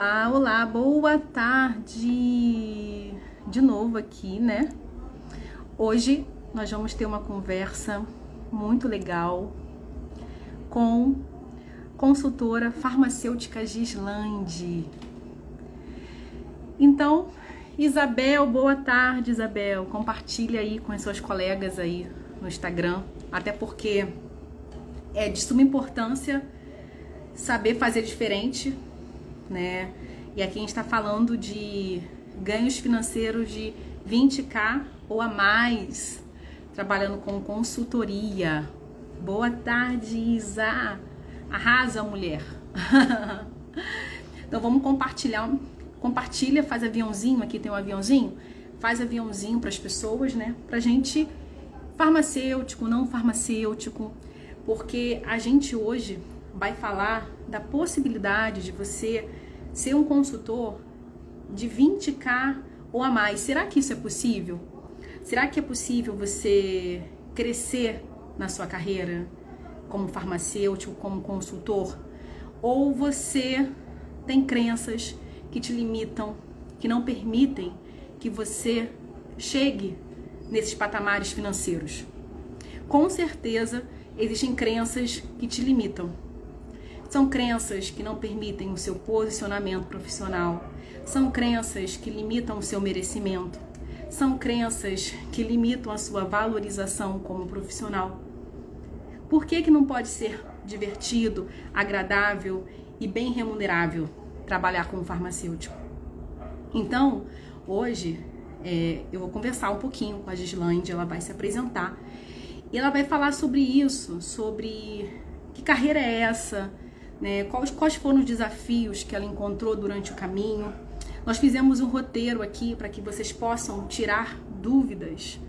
Olá, boa tarde! De novo aqui, né? Hoje nós vamos ter uma conversa muito legal com consultora farmacêutica Gislande. Então, Isabel, boa tarde, Isabel. Compartilha aí com as suas colegas aí no Instagram, até porque é de suma importância saber fazer diferente, né? E aqui a gente está falando de ganhos financeiros de 20k ou a mais, trabalhando com consultoria. Boa tarde, Isa! Arrasa, mulher! Então vamos compartilhar. Compartilha, faz aviãozinho, aqui tem um aviãozinho, faz aviãozinho para as pessoas, né? Pra gente, farmacêutico, não farmacêutico, porque a gente hoje vai falar da possibilidade de você ser um consultor de 20k ou a mais. Será que isso é possível? Será que é possível você crescer na sua carreira como farmacêutico, como consultor? Ou você tem crenças que te limitam, que não permitem que você chegue nesses patamares financeiros? Com certeza existem crenças que te limitam. São crenças que não permitem o seu posicionamento profissional. São crenças que limitam o seu merecimento. São crenças que limitam a sua valorização como profissional. Por que não pode ser divertido, agradável e bem remunerável trabalhar como farmacêutico? Então, hoje, eu vou conversar um pouquinho com a Gislande, ela vai se apresentar. E ela vai falar sobre isso, sobre que carreira é essa, né? Quais foram os desafios que ela encontrou durante o caminho. Nós fizemos um roteiro aqui para que vocês possam tirar dúvidas.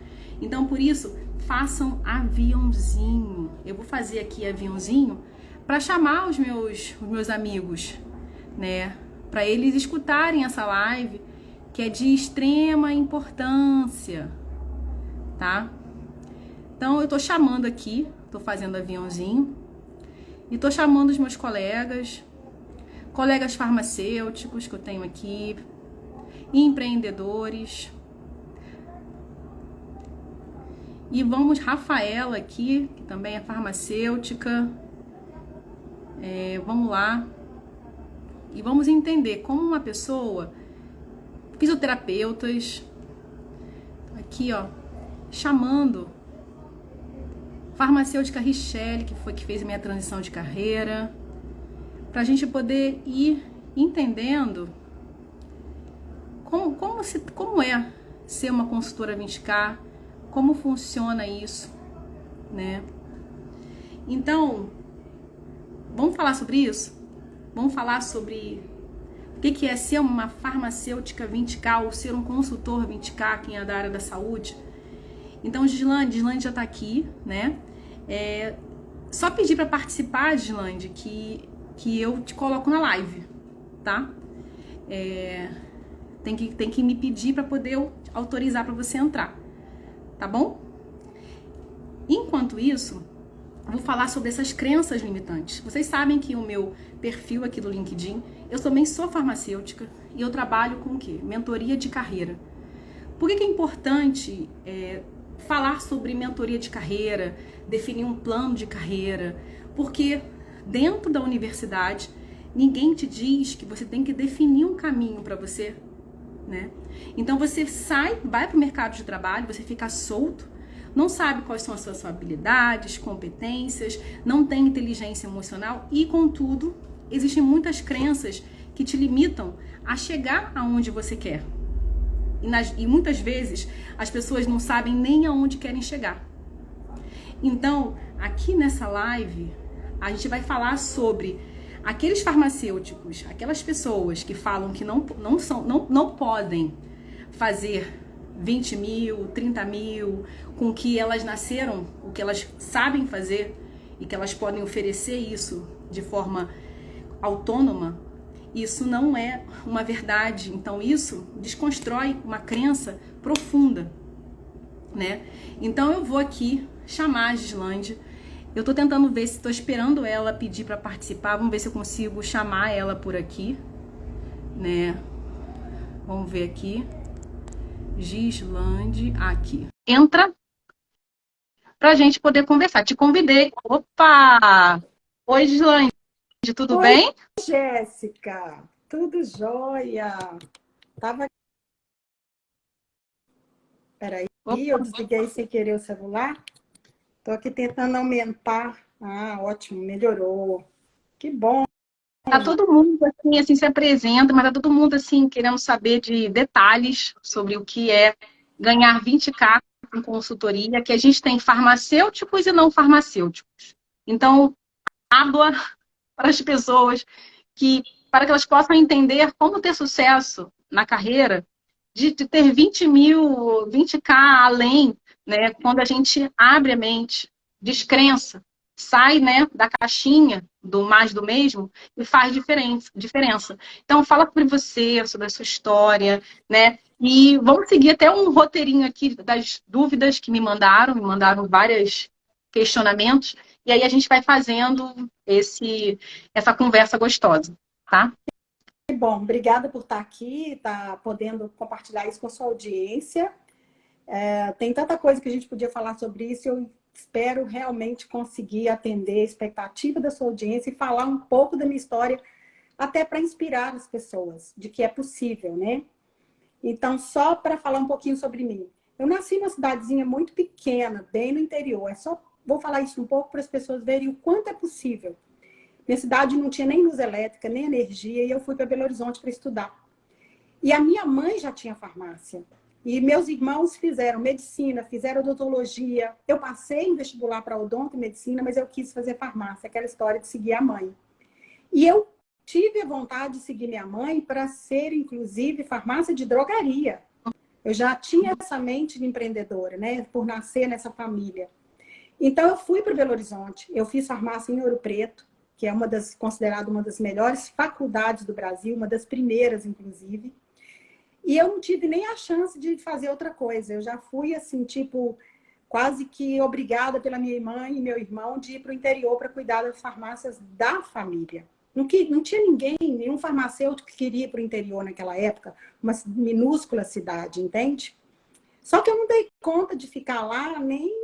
Então, por isso, façam aviãozinho. Eu vou fazer aqui aviãozinho para chamar os meus amigos, né? Para eles escutarem essa live, que é de extrema importância, tá? Então, eu tô chamando aqui, tô fazendo aviãozinho. E tô chamando os meus colegas farmacêuticos que eu tenho aqui, empreendedores. E vamos, Rafaela aqui, que também é farmacêutica. Vamos lá. E vamos entender como uma pessoa, fisioterapeutas, aqui ó, chamando farmacêutica Richelle, que foi que fez a minha transição de carreira, para a gente poder ir entendendo como é ser uma consultora 20k, como funciona isso, né? Então, vamos falar sobre isso? Vamos falar sobre o que é ser uma farmacêutica 20k ou ser um consultor 20k, quem é da área da saúde. Então, Gislande já tá aqui, né? Só pedir para participar, Gislande, que eu te coloco na live, tá? Tem que me pedir para poder autorizar para você entrar, tá bom? Enquanto isso, eu vou falar sobre essas crenças limitantes. Vocês sabem que o meu perfil aqui do LinkedIn, eu também sou farmacêutica e eu trabalho com o quê? Mentoria de carreira. Por que é importante falar sobre mentoria de carreira, definir um plano de carreira? Porque dentro da universidade, ninguém te diz que você tem que definir um caminho para você, né? Então você vai para o mercado de trabalho, você fica solto, não sabe quais são as suas habilidades, competências, não tem inteligência emocional e, contudo, existem muitas crenças que te limitam a chegar aonde você quer. E muitas vezes as pessoas não sabem nem aonde querem chegar. Então, aqui nessa live, a gente vai falar sobre aqueles farmacêuticos, aquelas pessoas que falam que não podem fazer 20 mil, 30 mil, com o que elas nasceram, o que elas sabem fazer e que elas podem oferecer isso de forma autônoma. Isso não é uma verdade. Então isso desconstrói uma crença profunda, né? Então eu vou aqui chamar a Gislande. Eu tô tentando ver se tô esperando ela pedir para participar. Vamos ver se eu consigo chamar ela por aqui. né? Vamos ver aqui. Gislande, aqui. Entra pra gente poder conversar. Te convidei. Opa! Oi, Gislande, tudo Oi, bem? Jéssica, tudo jóia? Tava, peraí, eu Opa, desliguei sem querer o celular. Tô aqui tentando aumentar. Ah, ótimo, melhorou. Que bom. tá todo mundo assim se apresenta, mas tá todo mundo assim querendo saber de detalhes sobre o que é ganhar 20K com consultoria, que a gente tem farmacêuticos e não farmacêuticos. Então, habla para as pessoas para que elas possam entender como ter sucesso na carreira, de ter 20 mil, 20K além, né? Quando a gente abre a mente, descrença, sai, né, da caixinha do mais do mesmo e faz diferença. Então, fala sobre você, sobre a sua história, né? E vamos seguir até um roteirinho aqui das dúvidas que me mandaram vários questionamentos, e aí a gente vai fazendo essa conversa gostosa, tá? Que bom, obrigada por estar aqui, estar podendo compartilhar isso com a sua audiência. Tem tanta coisa que a gente podia falar sobre isso, eu espero realmente conseguir atender a expectativa da sua audiência e falar um pouco da minha história, até para inspirar as pessoas de que é possível, né? Então, só para falar um pouquinho sobre mim. Eu nasci numa cidadezinha muito pequena, bem no interior. Vou falar isso um pouco para as pessoas verem o quanto é possível. Minha cidade não tinha nem luz elétrica, nem energia, e eu fui para Belo Horizonte para estudar. E a minha mãe já tinha farmácia. E meus irmãos fizeram medicina, fizeram odontologia. Eu passei em vestibular para odonto e medicina, mas eu quis fazer farmácia, aquela história de seguir a mãe. E eu tive a vontade de seguir minha mãe para ser, inclusive, farmácia de drogaria. Eu já tinha essa mente de empreendedora, né? Por nascer nessa família. Então, eu fui para Belo Horizonte. Eu fiz farmácia em Ouro Preto, que é considerada uma das melhores faculdades do Brasil, uma das primeiras, inclusive. E eu não tive nem a chance de fazer outra coisa. Eu já fui, assim, tipo, quase que obrigada pela minha mãe e meu irmão de ir para o interior para cuidar das farmácias da família. Não tinha ninguém, nenhum farmacêutico que queria ir para o interior naquela época, uma minúscula cidade, entende? Só que eu não dei conta de ficar lá nem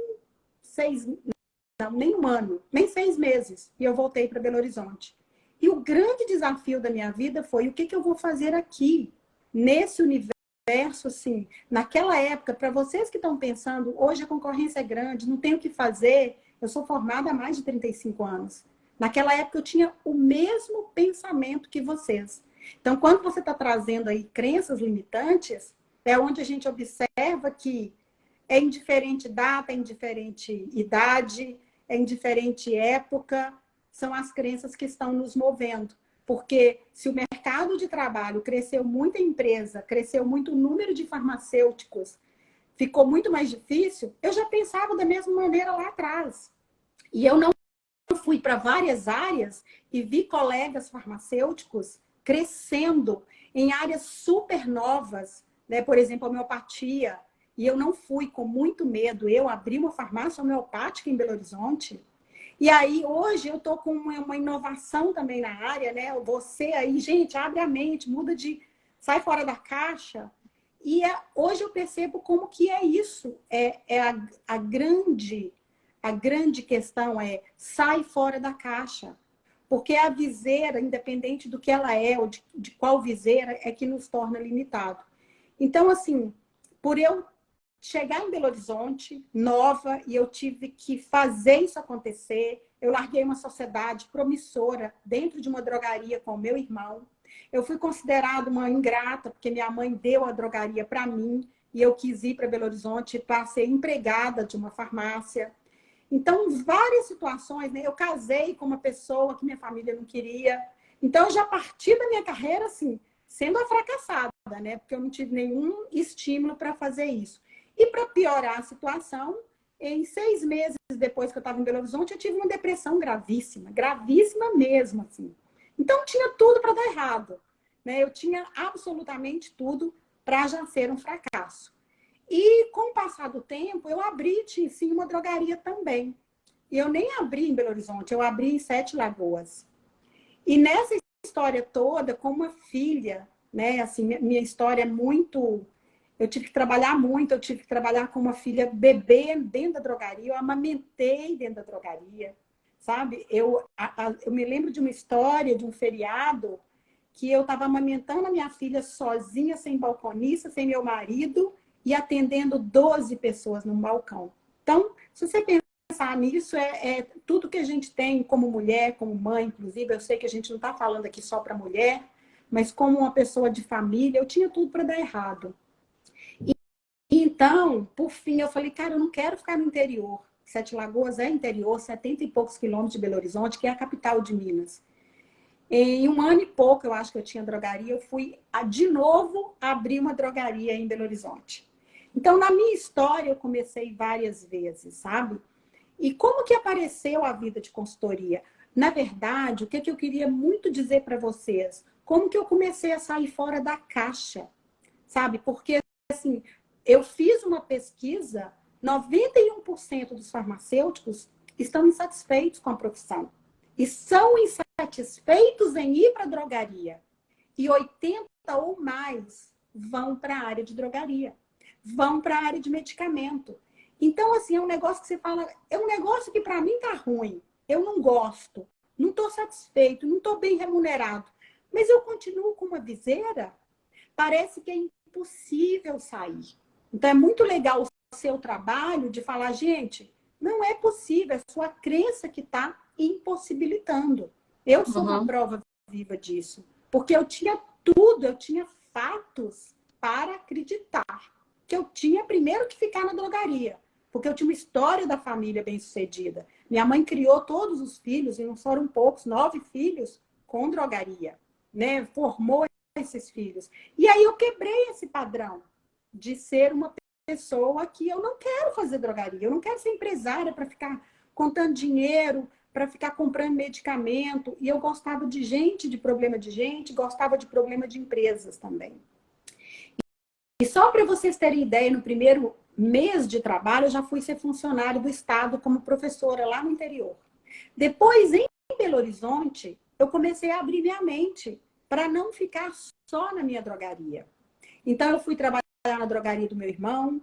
um ano, nem 6 meses. E eu voltei para Belo Horizonte. E o grande desafio da minha vida foi o que eu vou fazer aqui, nesse universo, assim, naquela época, para vocês que estão pensando, hoje a concorrência é grande, não tenho o que fazer, eu sou formada há mais de 35 anos. Naquela época eu tinha o mesmo pensamento que vocês. Então, quando você está trazendo aí crenças limitantes, é onde a gente observa que é em diferente data, é em diferente idade, é em diferente época, são as crenças que estão nos movendo. Porque se o mercado de trabalho cresceu muito a empresa, cresceu muito o número de farmacêuticos, ficou muito mais difícil, eu já pensava da mesma maneira lá atrás. E eu não fui para várias áreas e vi colegas farmacêuticos crescendo em áreas super novas, né? Por exemplo, a homeopatia. E eu não fui com muito medo. Eu abri uma farmácia homeopática em Belo Horizonte. E aí, hoje, eu estou com uma inovação também na área, né? Você aí, gente, abre a mente, sai fora da caixa. E hoje eu percebo como que é isso. A grande questão é sai fora da caixa. Porque a viseira, independente do que ela é ou de qual viseira, é que nos torna limitado. Então, assim, por eu chegar em Belo Horizonte, nova, e eu tive que fazer isso acontecer. Eu larguei uma sociedade promissora dentro de uma drogaria com o meu irmão. Eu fui considerada uma ingrata, porque minha mãe deu a drogaria para mim, e eu quis ir para Belo Horizonte para ser empregada de uma farmácia. Então, várias situações, né? Eu casei com uma pessoa que minha família não queria. Então, eu já parti da minha carreira, assim, sendo a fracassada, né? Porque eu não tive nenhum estímulo para fazer isso. E para piorar a situação, em 6 meses depois que eu estava em Belo Horizonte, eu tive uma depressão gravíssima, gravíssima mesmo, assim. Então, tinha tudo para dar errado, né? Eu tinha absolutamente tudo para já ser um fracasso. E com o passar do tempo, eu abri, sim, uma drogaria também. E eu nem abri em Belo Horizonte, eu abri em Sete Lagoas. E nessa história toda, com uma filha, né? Assim, minha história é muito... Eu tive que trabalhar muito, eu tive que trabalhar com uma filha bebê dentro da drogaria, eu amamentei dentro da drogaria, sabe? Eu me lembro de uma história, de um feriado, que eu estava amamentando a minha filha sozinha, sem balconista, sem meu marido, e atendendo 12 pessoas no balcão. Então, se você pensar nisso, é tudo que a gente tem como mulher, como mãe, inclusive, eu sei que a gente não está falando aqui só para mulher, mas como uma pessoa de família, eu tinha tudo para dar errado. Então, por fim, eu falei, cara, eu não quero ficar no interior. Sete Lagoas é interior, 70 e poucos quilômetros de Belo Horizonte, que é a capital de Minas. Em um ano e pouco, eu acho que eu tinha drogaria, eu fui de novo abrir uma drogaria em Belo Horizonte. Então, na minha história, eu comecei várias vezes, sabe? E como que apareceu a vida de consultoria? Na verdade, o que eu queria muito dizer para vocês? Como que eu comecei a sair fora da caixa, sabe? Porque, assim, eu fiz uma pesquisa, 91% dos farmacêuticos estão insatisfeitos com a profissão. E são insatisfeitos em ir para a drogaria. E 80 ou mais vão para a área de drogaria. Vão para a área de medicamento. Então, assim, é um negócio que você fala, é um negócio que para mim tá ruim. Eu não gosto, não estou satisfeito, não estou bem remunerado. Mas eu continuo com uma viseira. Parece que é impossível sair. Então, é muito legal o seu trabalho de falar, gente, não é possível, é sua crença que está impossibilitando. Eu sou uma Uhum. prova viva disso, porque eu tinha tudo, eu tinha fatos para acreditar que eu tinha primeiro que ficar na drogaria, porque eu tinha uma história da família bem-sucedida. Minha mãe criou todos os filhos, e não foram poucos, 9 filhos, com drogaria, né? Formou esses filhos. E aí eu quebrei esse padrão de ser uma pessoa que eu não quero fazer drogaria, eu não quero ser empresária para ficar contando dinheiro, para ficar comprando medicamento. E eu gostava de gente, de problema de gente, gostava de problema de empresas também. E só para vocês terem ideia, no primeiro mês de trabalho, eu já fui ser funcionária do Estado como professora lá no interior. Depois, em Belo Horizonte, eu comecei a abrir minha mente para não ficar só na minha drogaria. Então, eu fui trabalhar na drogaria do meu irmão,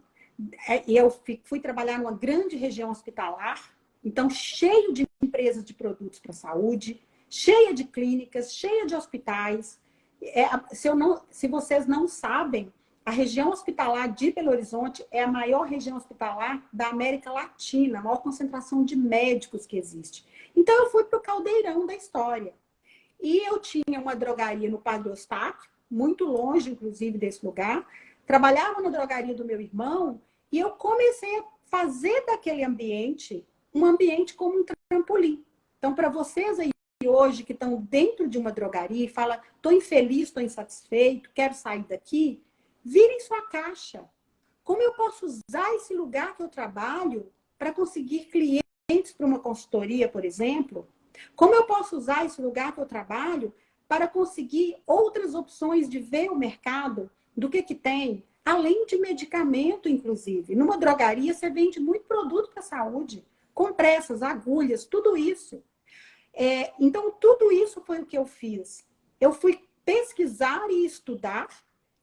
e eu fui trabalhar numa grande região hospitalar, então, cheio de empresas de produtos para a saúde, cheia de clínicas, cheia de hospitais. Se vocês não sabem, a região hospitalar de Belo Horizonte é a maior região hospitalar da América Latina, a maior concentração de médicos que existe. Então, eu fui para o caldeirão da história. E eu tinha uma drogaria no Padre Eustáquio, muito longe, inclusive, desse lugar. Trabalhava na drogaria do meu irmão e eu comecei a fazer daquele ambiente um ambiente como um trampolim. Então, para vocês aí hoje que estão dentro de uma drogaria e falam, estou infeliz, estou insatisfeito, quero sair daqui, virem sua caixa. Como eu posso usar esse lugar que eu trabalho para conseguir clientes para uma consultoria, por exemplo? Como eu posso usar esse lugar que eu trabalho para conseguir outras opções de ver o mercado, do que tem, além de medicamento, inclusive. Numa drogaria, você vende muito produto para a saúde, compressas, agulhas, tudo isso. Então, tudo isso foi o que eu fiz. Eu fui pesquisar e estudar.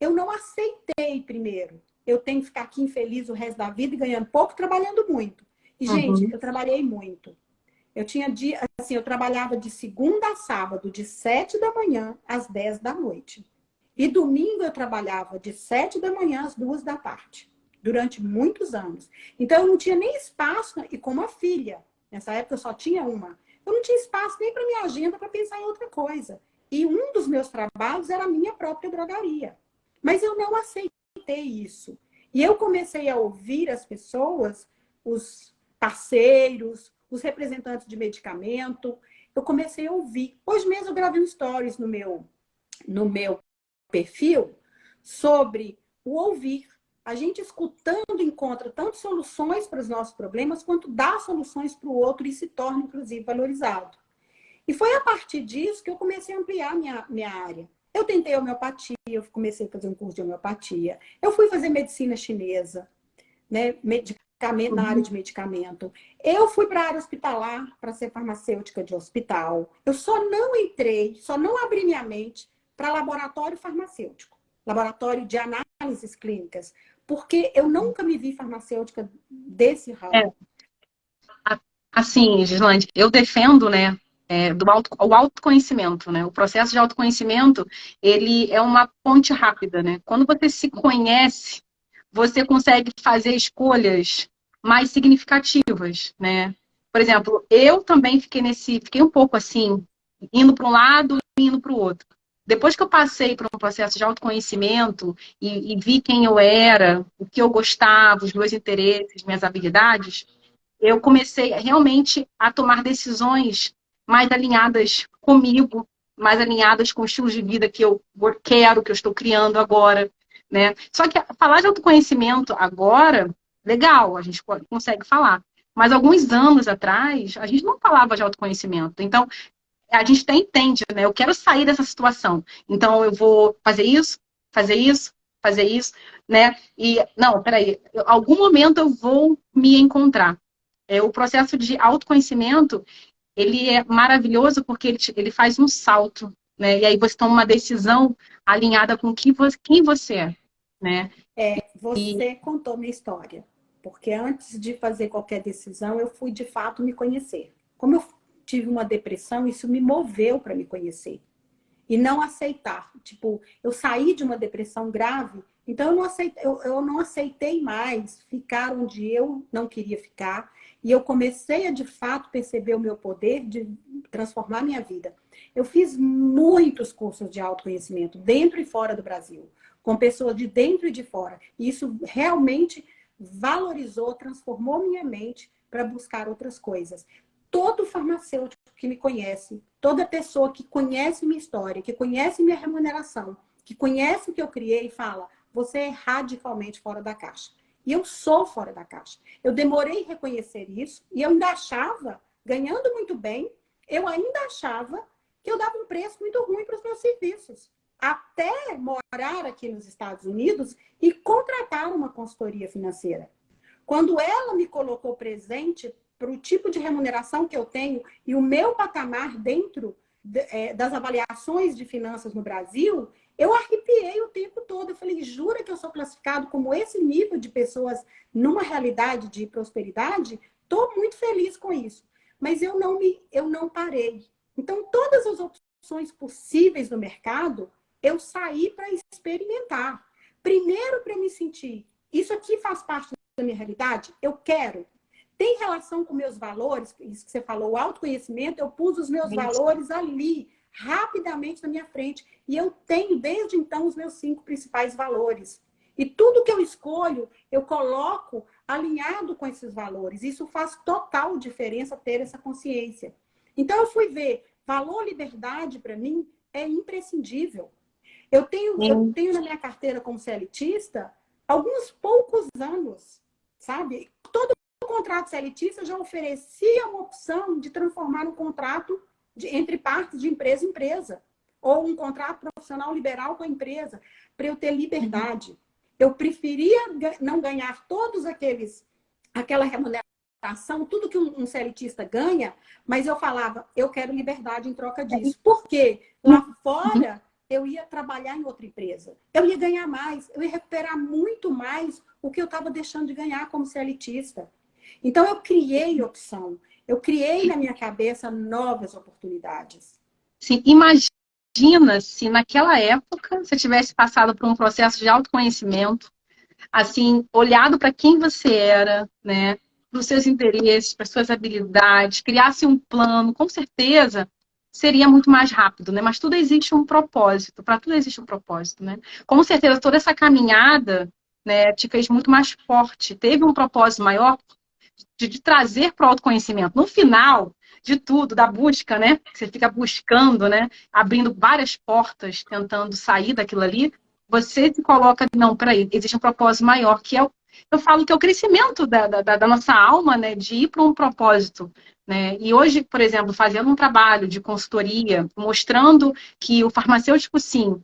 Eu não aceitei primeiro. Eu tenho que ficar aqui infeliz o resto da vida e ganhando pouco, trabalhando muito. E, gente, Uhum. eu trabalhei muito. Eu tinha dia, assim, eu trabalhava de segunda a sábado, de 7 da manhã às 10 da noite. E domingo eu trabalhava de 7 da manhã às 2 da tarde, durante muitos anos. Então eu não tinha nem espaço, e com uma filha, nessa época eu só tinha uma, eu não tinha espaço nem para minha agenda para pensar em outra coisa. E um dos meus trabalhos era a minha própria drogaria. Mas eu não aceitei isso. E eu comecei a ouvir as pessoas, os parceiros, os representantes de medicamento. Eu comecei a ouvir. Hoje mesmo eu gravei um stories no meu perfil sobre o ouvir. A gente escutando encontra tanto soluções para os nossos problemas, quanto dá soluções para o outro e se torna, inclusive, valorizado. E foi a partir disso que eu comecei a ampliar minha área. Eu tentei homeopatia, eu comecei a fazer um curso de homeopatia. Eu fui fazer medicina chinesa, né? Medicamento, na área de medicamento. Eu fui para a área hospitalar para ser farmacêutica de hospital. Eu só não entrei, só não abri minha mente para laboratório farmacêutico, laboratório de análises clínicas, porque eu nunca me vi farmacêutica desse É, ramo. assim, Gislande, eu defendo, né, o autoconhecimento, né? O processo de autoconhecimento, ele é uma ponte rápida, né? Quando você se conhece, você consegue fazer escolhas mais significativas, né? Por exemplo, eu também fiquei um pouco assim, indo para um lado e indo para o outro. Depois que eu passei por um processo de autoconhecimento e vi quem eu era, o que eu gostava, os meus interesses, minhas habilidades, eu comecei realmente a tomar decisões mais alinhadas comigo, mais alinhadas com o estilo de vida que eu quero, que eu estou criando agora, né? Só que falar de autoconhecimento agora, legal, a gente consegue falar. Mas alguns anos atrás, a gente não falava de autoconhecimento. Então, a gente até entende, né? Eu quero sair dessa situação. Então, eu vou fazer isso, fazer isso, fazer isso, né? E, não, peraí, em algum momento eu vou me encontrar. O processo de autoconhecimento, ele é maravilhoso porque ele faz um salto, né? E aí você toma uma decisão alinhada com quem você é, né? E Você contou minha história, porque antes de fazer qualquer decisão, eu fui de fato me conhecer. Como eu tive uma depressão, isso me moveu para me conhecer. E não aceitar. Tipo, eu saí de uma depressão grave, então eu não aceitei mais ficar onde eu não queria ficar. E eu comecei a, de fato, perceber o meu poder de transformar minha vida. Eu fiz muitos cursos de autoconhecimento, dentro e fora do Brasil, com pessoas de dentro e de fora. E isso realmente valorizou, transformou minha mente para buscar outras coisas. Todo farmacêutico que me conhece, toda pessoa que conhece minha história, que conhece minha remuneração, que conhece o que eu criei, fala: você é radicalmente fora da caixa. E eu sou fora da caixa. Eu demorei a reconhecer isso e eu ainda achava, ganhando muito bem, eu ainda achava que eu dava um preço muito ruim para os meus serviços. Até morar aqui nos Estados Unidos e contratar uma consultoria financeira. Quando ela me colocou presente para o tipo de remuneração que eu tenho e o meu patamar dentro das avaliações de finanças no Brasil, eu arrepiei o tempo todo. Eu falei: jura que eu sou classificado como esse nível de pessoas numa realidade de prosperidade? Estou muito feliz com isso. Mas eu não parei. Então, todas as opções possíveis no mercado, eu saí para experimentar. Primeiro, para me sentir: isso aqui faz parte da minha realidade? Eu quero. Tem relação com meus valores? Isso que você falou, o autoconhecimento, eu pus os meus valores ali, rapidamente na minha frente. E eu tenho, desde então, os meus 5 principais valores. E tudo que eu escolho, eu coloco alinhado com esses valores. Isso faz total diferença ter essa consciência. Então, eu fui ver, valor liberdade, para mim, é imprescindível. Eu tenho na minha carteira como CLTista alguns poucos anos, sabe? Todo contrato CLTista já oferecia uma opção de transformar um contrato entre partes de empresa em empresa, ou um contrato profissional liberal com a empresa, para eu ter liberdade. Eu preferia não ganhar aquela remuneração, tudo que um CLTista ganha, mas eu falava: eu quero liberdade em troca disso. Por quê? Lá fora, eu ia trabalhar em outra empresa. Eu ia ganhar mais, eu ia recuperar muito mais o que eu estava deixando de ganhar como CLTista. Então, eu criei opção. Eu criei na minha cabeça novas oportunidades. sim, imagina se naquela época você tivesse passado por um processo de autoconhecimento, assim, olhado para quem você era, né? Para os seus interesses, para as suas habilidades, criasse um plano, com certeza seria muito mais rápido, né? Mas tudo existe um propósito, para tudo existe um propósito, né? Com certeza toda essa caminhada, né, te fez muito mais forte, teve um propósito maior de trazer para o autoconhecimento. No final de tudo, da busca, né? Você fica buscando, né? Abrindo várias portas, tentando sair daquilo ali. Você se coloca, não, peraí, existe um propósito maior, que é eu falo que é o crescimento da nossa alma, né? De ir para um propósito. Né? E hoje, por exemplo, fazendo um trabalho de consultoria, mostrando que o farmacêutico, sim,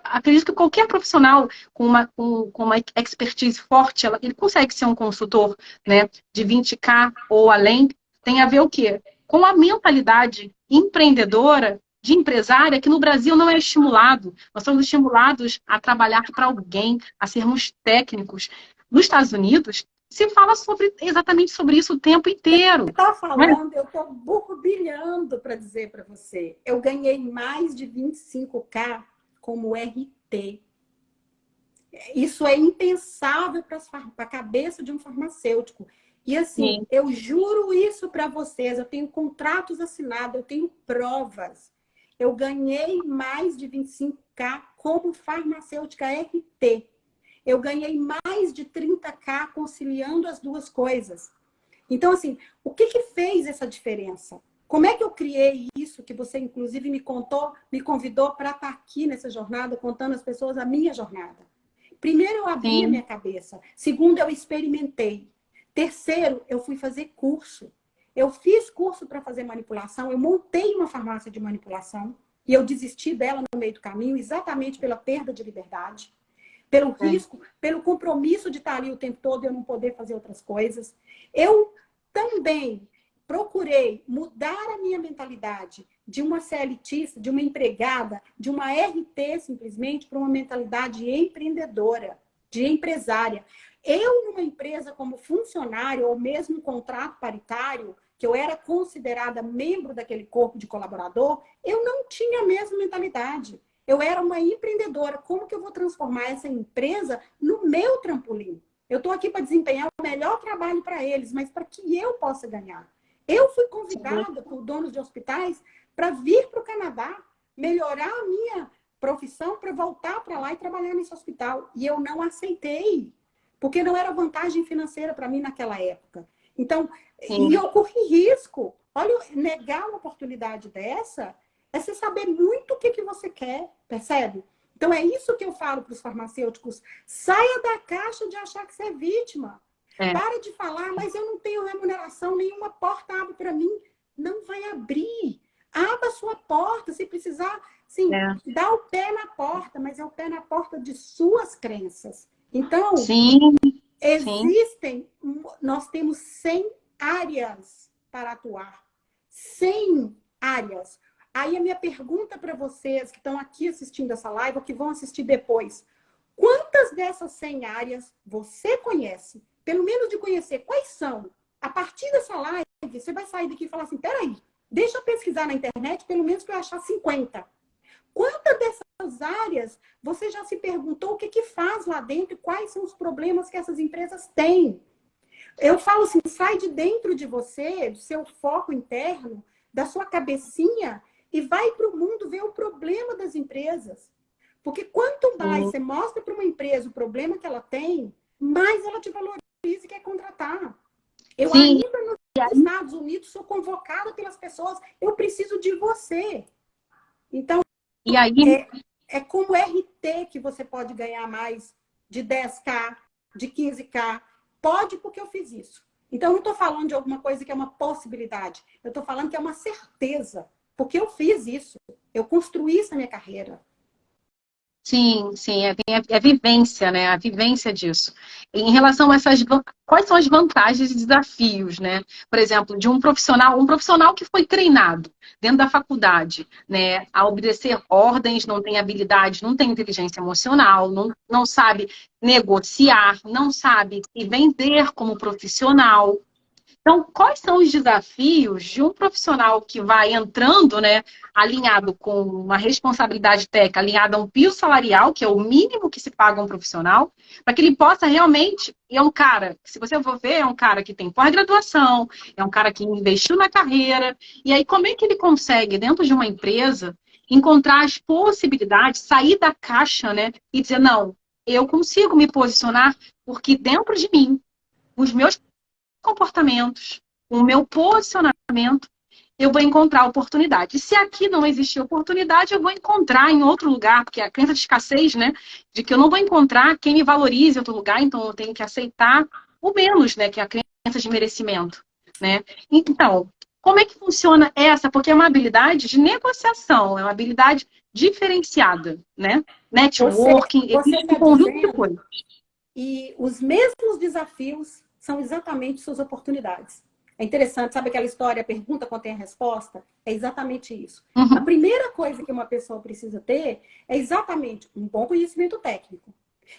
acredito que qualquer profissional com uma expertise forte, ele consegue ser um consultor, né, de 20K ou além, tem a ver o quê? Com a mentalidade empreendedora de empresária que no Brasil não é estimulado. Nós somos estimulados a trabalhar para alguém, a sermos técnicos. Nos Estados Unidos, se fala exatamente sobre isso o tempo inteiro. Está falando, eu estou burbilhando para dizer para você. Eu ganhei mais de 25K como RT. Isso é impensável para a cabeça de um farmacêutico. E assim, sim, eu juro isso para vocês, eu tenho contratos assinados, eu tenho provas. Eu ganhei mais de 25K como farmacêutica RT. Eu ganhei mais de 30K conciliando as duas coisas. Então, assim, o que fez essa diferença? Como é que eu criei isso que você, inclusive, me convidou para estar aqui nessa jornada, contando às pessoas a minha jornada? Primeiro, eu abri a minha cabeça. Segundo, eu experimentei. Terceiro, eu fui fazer curso. Eu fiz curso para fazer manipulação, eu montei uma farmácia de manipulação e eu desisti dela no meio do caminho exatamente pela perda de liberdade, pelo risco, pelo compromisso de estar ali o tempo todo e eu não poder fazer outras coisas. Eu também procurei mudar a minha mentalidade de uma CLTista, de uma empregada, de uma RT simplesmente, para uma mentalidade empreendedora, de empresária. Eu, numa empresa como funcionário, ou mesmo contrato paritário, que eu era considerada membro daquele corpo de colaborador, eu não tinha a mesma mentalidade. Eu era uma empreendedora. Como que eu vou transformar essa empresa no meu trampolim? Eu estou aqui para desempenhar o melhor trabalho para eles, mas para que eu possa ganhar. Eu fui convidada por donos de hospitais para vir para o Canadá, melhorar a minha profissão para voltar para lá e trabalhar nesse hospital. E eu não aceitei, porque não era vantagem financeira para mim naquela época. Então, e eu corri risco. Olha, negar uma oportunidade dessa é você saber muito o que você quer, percebe? Então, é isso que eu falo para os farmacêuticos. Saia da caixa de achar que você é vítima. Para de falar, mas eu não tenho remuneração, nenhuma porta abre para mim. Não vai abrir. Abra a sua porta, se precisar, sim, dá o pé na porta, mas é o pé na porta de suas crenças. Então, existem, nós temos 100 áreas para atuar. 100 áreas. Aí a minha pergunta para vocês que estão aqui assistindo essa live ou que vão assistir depois, quantas dessas 100 áreas você conhece? Pelo menos de conhecer quais são. A partir dessa live, você vai sair daqui e falar assim, peraí, deixa eu pesquisar na internet, pelo menos para eu achar 50. Quantas dessas áreas você já se perguntou o que faz lá dentro e quais são os problemas que essas empresas têm? Eu falo assim, sai de dentro de você, do seu foco interno, da sua cabecinha e vai para o mundo ver o problema das empresas. Porque quanto mais você mostra para uma empresa o problema que ela tem, mais ela te valoriza e quer contratar. Eu ainda nos Estados Unidos sou convocada pelas pessoas, eu preciso de você. Então, e aí é como RT que você pode ganhar mais de 10K, de 15K. Pode porque eu fiz isso. Então, eu não estou falando de alguma coisa que é uma possibilidade. Eu estou falando que é uma certeza. Porque eu fiz isso. Eu construí isso na minha carreira. Sim, sim, é a vivência, né? A vivência disso. Em relação a essas, quais são as vantagens e desafios, né? Por exemplo, de um profissional que foi treinado dentro da faculdade, né? A obedecer ordens, não tem habilidade, não tem inteligência emocional, não sabe negociar, não sabe se vender como profissional. Então, quais são os desafios de um profissional que vai entrando, né, alinhado com uma responsabilidade técnica, alinhado a um piso salarial, que é o mínimo que se paga a um profissional, para que ele possa realmente... E é um cara, se você for ver, é um cara que tem pós-graduação, é um cara que investiu na carreira. E aí, como é que ele consegue, dentro de uma empresa, encontrar as possibilidades, sair da caixa, né, e dizer, não, eu consigo me posicionar, porque dentro de mim, os meus comportamentos, o meu posicionamento, eu vou encontrar oportunidade. E se aqui não existir oportunidade, eu vou encontrar em outro lugar, porque a crença de escassez, né? De que eu não vou encontrar quem me valorize em outro lugar, então eu tenho que aceitar o menos, né? Que é a crença de merecimento, né? Então, como é que funciona essa? Porque é uma habilidade de negociação, é uma habilidade diferenciada, né? Networking, existe um conjunto de coisas. E os mesmos desafios são exatamente suas oportunidades. É interessante, sabe aquela história, pergunta contém a resposta? É exatamente isso. A Uhum. primeira coisa que uma pessoa precisa ter é exatamente um bom conhecimento técnico.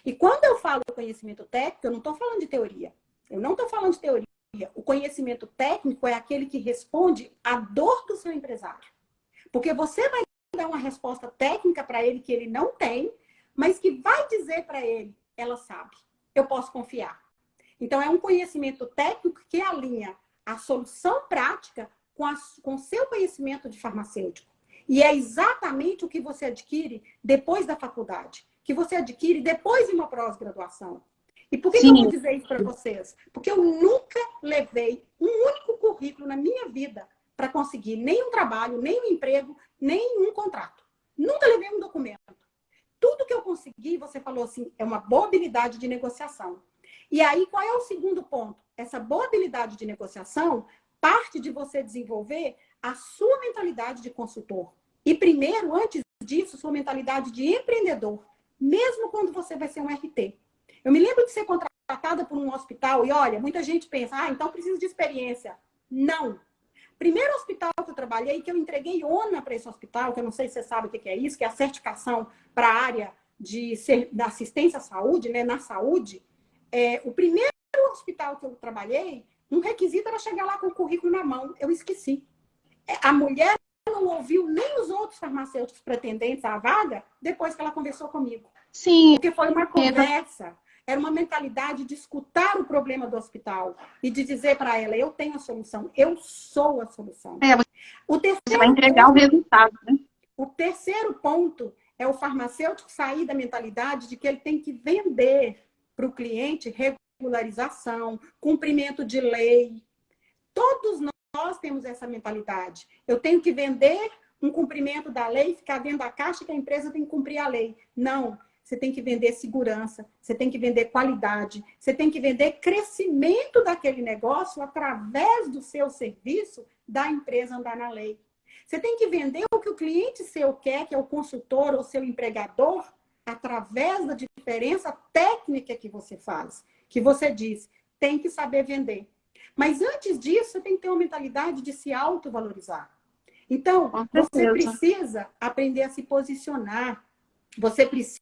E quando eu falo conhecimento técnico, eu não estou falando de teoria. Eu não estou falando de teoria. O conhecimento técnico é aquele que responde à dor do seu empresário. Porque você vai dar uma resposta técnica para ele que ele não tem, mas que vai dizer para ele, ela sabe, eu posso confiar. Então, é um conhecimento técnico que alinha a solução prática com o seu conhecimento de farmacêutico. E é exatamente o que você adquire depois da faculdade, que você adquire depois de uma pós-graduação. E por que eu vou Sim, dizer isso para vocês? Porque eu nunca levei um único currículo na minha vida para conseguir nem um trabalho, nem um emprego, nem um contrato. Nunca levei um documento. Tudo que eu consegui, você falou assim, é uma boa habilidade de negociação. E aí, qual é o segundo ponto? Essa boa habilidade de negociação parte de você desenvolver a sua mentalidade de consultor. E primeiro, antes disso, sua mentalidade de empreendedor, mesmo quando você vai ser um RT. Eu me lembro de ser contratada por um hospital e, olha, muita gente pensa, então preciso de experiência. Não. Primeiro hospital que eu trabalhei, que eu entreguei ONA para esse hospital, que eu não sei se você sabe o que é isso, que é a certificação para a área da assistência à saúde, né, na saúde. O primeiro hospital que eu trabalhei, um requisito era chegar lá com o currículo na mão. Eu esqueci. A mulher não ouviu nem os outros farmacêuticos pretendentes à vaga depois que ela conversou comigo. sim. Porque foi uma conversa, era uma mentalidade de escutar o problema do hospital e de dizer para ela, eu tenho a solução, eu sou a solução. O Você vai entregar o resultado, né? o terceiro ponto é o farmacêutico sair da mentalidade de que ele tem que vender para o cliente regularização, cumprimento de lei. Todos nós temos essa mentalidade. Eu tenho que vender um cumprimento da lei, ficar dentro da caixa que a empresa tem que cumprir a lei. Não. Você tem que vender segurança, você tem que vender qualidade, você tem que vender crescimento daquele negócio através do seu serviço da empresa andar na lei. Você tem que vender o que o cliente seu quer, que é o consultor ou seu empregador, através da diferença técnica que você faz, que você diz, tem que saber vender. Mas antes disso, você tem que ter uma mentalidade de se autovalorizar. Então, Com você certeza. precisa aprender a se posicionar, você precisa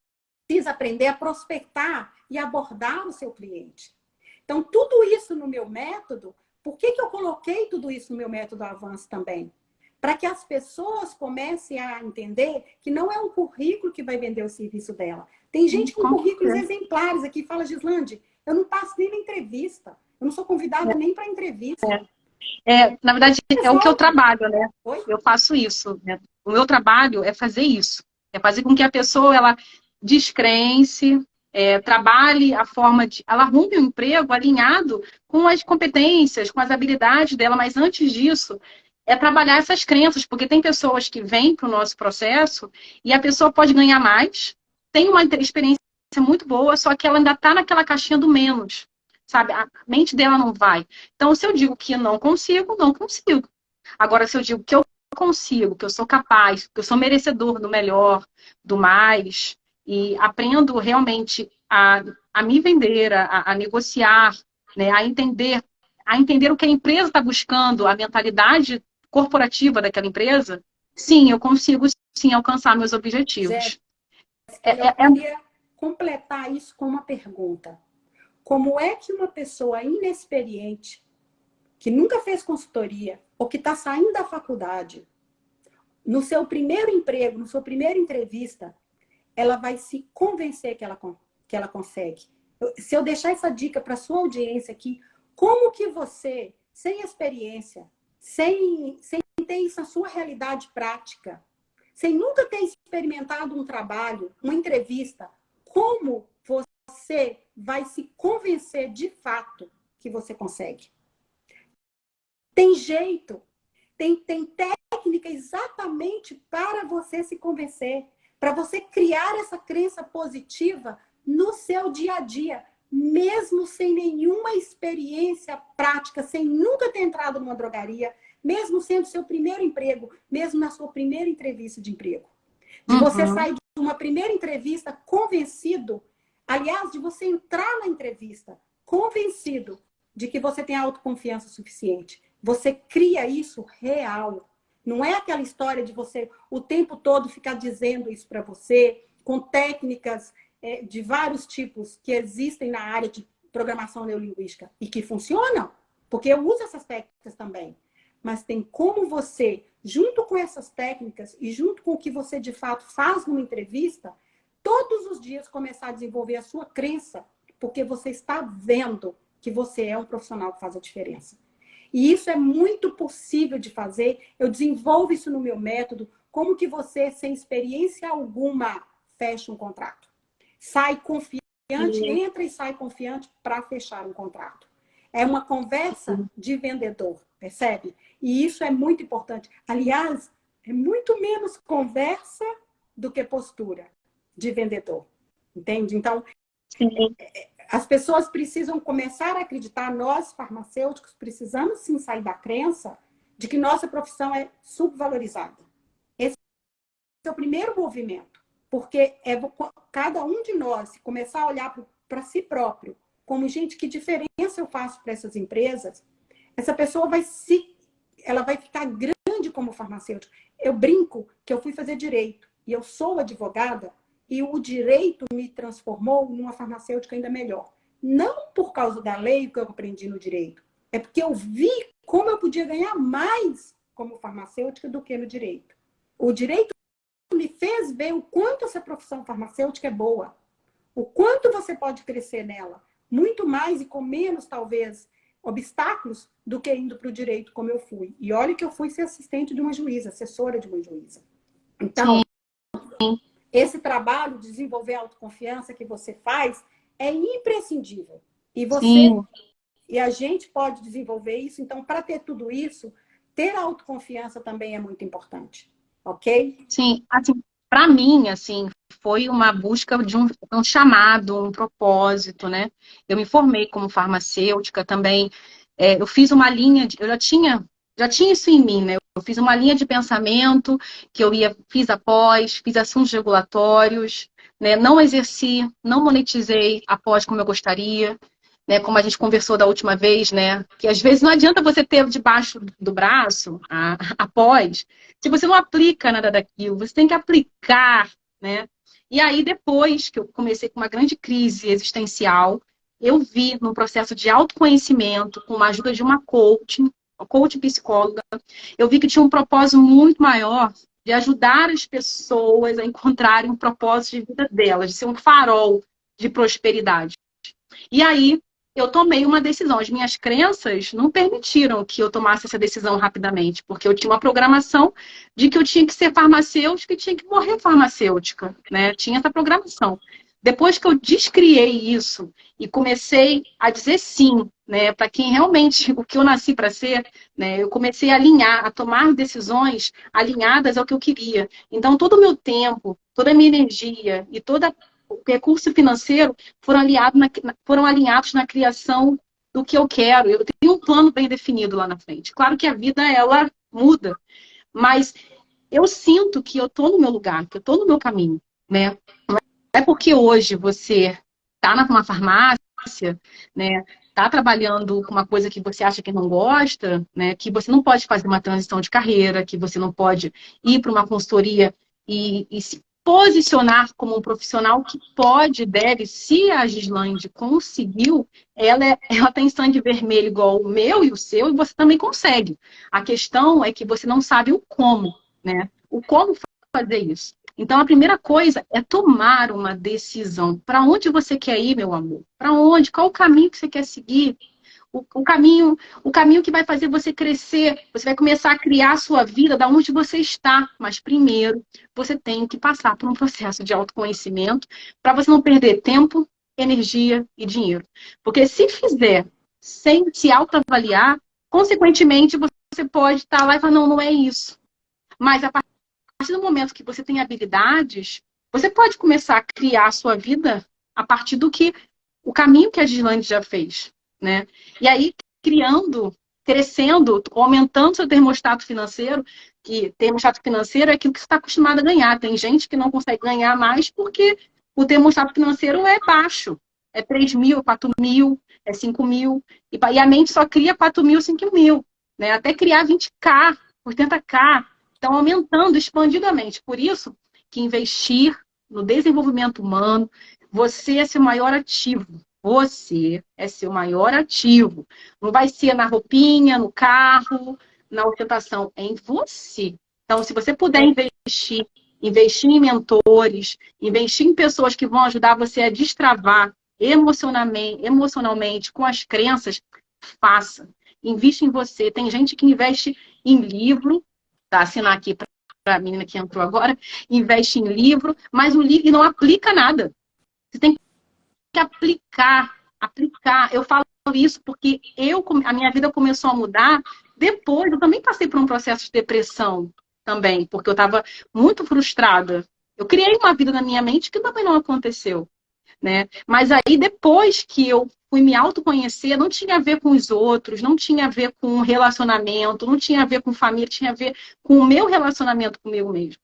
aprender a prospectar e abordar o seu cliente. Então, tudo isso no meu método, por que eu coloquei tudo isso no meu método Avanço também? Para que as pessoas comecem a entender que não é um currículo que vai vender o serviço dela. Tem gente com Com currículos certeza. exemplares aqui, fala, Gislande, eu não passo nem na entrevista, eu não sou convidada nem para entrevista. Na verdade, é o que eu Resolve. trabalho, né? Oi? Eu faço isso, né? O meu trabalho é fazer isso. É fazer com que a pessoa, ela descrence, trabalhe a forma de... Ela arrume um emprego alinhado com as competências, com as habilidades dela, mas antes disso, é trabalhar essas crenças, porque tem pessoas que vêm para o nosso processo e a pessoa pode ganhar mais, tem uma experiência muito boa, só que ela ainda está naquela caixinha do menos, sabe? A mente dela não vai. Então, se eu digo que não consigo, não consigo. Agora, se eu digo que eu consigo, que eu sou capaz, que eu sou merecedor do melhor, do mais, e aprendo realmente a me vender, a negociar, né, a entender o que a empresa está buscando, a mentalidade corporativa daquela empresa, sim, eu consigo sim alcançar meus objetivos. Jéssica, É, eu é, é queria completar isso com uma pergunta. Como é que uma pessoa inexperiente, que nunca fez consultoria, ou que está saindo da faculdade, no seu primeiro emprego, na sua primeira entrevista, ela vai se convencer que ela consegue? Se eu deixar essa dica para sua audiência aqui, como que você, sem experiência, sem ter isso na sua realidade prática, sem nunca ter experimentado um trabalho, uma entrevista, como você vai se convencer de fato que você consegue? Tem jeito, tem técnica exatamente para você se convencer, para você criar essa crença positiva no seu dia a dia, mesmo sem nenhuma experiência prática, sem nunca ter entrado numa drogaria, mesmo sendo seu primeiro emprego, mesmo na sua primeira entrevista de emprego. De você uhum, sair de uma primeira entrevista convencido, aliás, de você entrar na entrevista convencido de que você tem autoconfiança suficiente, Você cria isso real. Não é aquela história de você o tempo todo ficar dizendo isso para você, com técnicas de vários tipos que existem na área de programação neurolinguística e que funcionam, porque eu uso essas técnicas também. Mas tem como você, junto com essas técnicas e junto com o que você de fato faz numa entrevista, todos os dias começar a desenvolver a sua crença, porque você está vendo que você é um profissional que faz a diferença. E isso é muito possível de fazer. Eu desenvolvo isso no meu método. Como que você, sem experiência alguma, fecha um contrato? Sai confiante, entra e sai confiante para fechar um contrato. É uma conversa de vendedor, percebe? E isso é muito importante. Aliás, é muito menos conversa do que postura de vendedor. Entende? Então, Sim. as pessoas precisam começar a acreditar, nós farmacêuticos precisamos sim sair da crença de que nossa profissão é subvalorizada. Esse é o primeiro movimento, porque cada um de nós começar a olhar para si próprio, como gente, que diferença eu faço para essas empresas, essa pessoa ela vai ficar grande como farmacêutico. Eu brinco que eu fui fazer direito e eu sou advogada, e o direito me transformou numa farmacêutica ainda melhor. Não por causa da lei que eu aprendi no direito, é porque eu vi como eu podia ganhar mais como farmacêutica do que no direito. O direito me fez ver o quanto essa profissão farmacêutica é boa, o quanto você pode crescer nela, muito mais e com menos, talvez, obstáculos do que indo para o direito como eu fui. E olha que eu fui ser assistente de uma juíza, assessora de uma juíza. Então, esse trabalho de desenvolver a autoconfiança que você faz é imprescindível. E e a gente pode desenvolver isso. Então, para ter tudo isso, ter autoconfiança também é muito importante. Ok? Sim, assim, para mim, assim, foi uma busca de um chamado, um propósito, né? Eu me formei como farmacêutica também. Eu fiz uma linha, eu já tinha isso em mim, né? Eu fiz uma linha de pensamento que fiz após, fiz assuntos regulatórios, né? Não exerci, não monetizei após como eu gostaria, né? Como a gente conversou da última vez, né? Que às vezes não adianta você ter debaixo do braço após, se você não aplica nada daquilo, você tem que aplicar, né? E aí, depois que eu comecei com uma grande crise existencial, eu vi no processo de autoconhecimento, com a ajuda de uma coach psicóloga, eu vi que tinha um propósito muito maior de ajudar as pessoas a encontrarem um propósito de vida delas, de ser um farol de prosperidade. E aí, eu tomei uma decisão. As minhas crenças não permitiram que eu tomasse essa decisão rapidamente, porque eu tinha uma programação de que eu tinha que ser farmacêutica e tinha que morrer farmacêutica, né? Tinha essa programação. Depois que eu descriei isso e comecei a dizer sim, né, para quem realmente, o que eu nasci para ser, né, eu comecei a alinhar, a tomar decisões alinhadas ao que eu queria. Então, todo o meu tempo, toda a minha energia e todo o recurso financeiro foram alinhados na criação do que eu quero. Eu tenho um plano bem definido lá na frente. Claro que a vida, ela muda, mas eu sinto que eu estou no meu lugar, que eu estou no meu caminho, né? Não é porque hoje você está numa farmácia, né? Está trabalhando com uma coisa que você acha que não gosta, né? Que você não pode fazer uma transição de carreira, que você não pode ir para uma consultoria e se posicionar como um profissional que pode, deve, se a Gislande conseguiu, ela tem sangue vermelho igual o meu e o seu, e você também consegue. A questão é que você não sabe o como, né? O como fazer isso. Então, a primeira coisa é tomar uma decisão. Para onde você quer ir, meu amor? Para onde? Qual o caminho que você quer seguir? O caminho que vai fazer você crescer. Você vai começar a criar a sua vida da onde você está. Mas primeiro, você tem que passar por um processo de autoconhecimento para você não perder tempo, energia e dinheiro. Porque se fizer sem se autoavaliar, consequentemente, você pode estar lá e falar, não, não é isso. Mas a partir do momento que você tem habilidades, você pode começar a criar a sua vida a partir o caminho que a Gislande já fez, né? E aí, crescendo, aumentando seu termostato financeiro, que termostato financeiro é aquilo que você está acostumado a ganhar. Tem gente que não consegue ganhar mais porque o termostato financeiro é baixo. É 3 mil, 4 mil, é 5 mil. E a mente só cria 4 mil, 5 mil. né? Até criar 20K, 80K. Estão aumentando, expandidamente. Por isso que investir no desenvolvimento humano, você é seu maior ativo. Você é seu maior ativo. Não vai ser na roupinha, no carro, na ostentação. É em você. Então, se você puder investir em mentores, investir em pessoas que vão ajudar você a destravar emocionalmente com as crenças, faça. Invista em você. Tem gente que investe em livro, tá? Assinar aqui para a menina que entrou agora, investe em livro, mas o livro não aplica nada. Você tem que aplicar. Eu falo isso porque a minha vida começou a mudar depois. Eu também passei por um processo de depressão também, porque eu estava muito frustrada. Eu criei uma vida na minha mente que também não aconteceu, né? Mas aí depois que eu fui me autoconhecer, não tinha a ver com os outros, não tinha a ver com relacionamento, não tinha a ver com família, tinha a ver com o meu relacionamento comigo mesmo.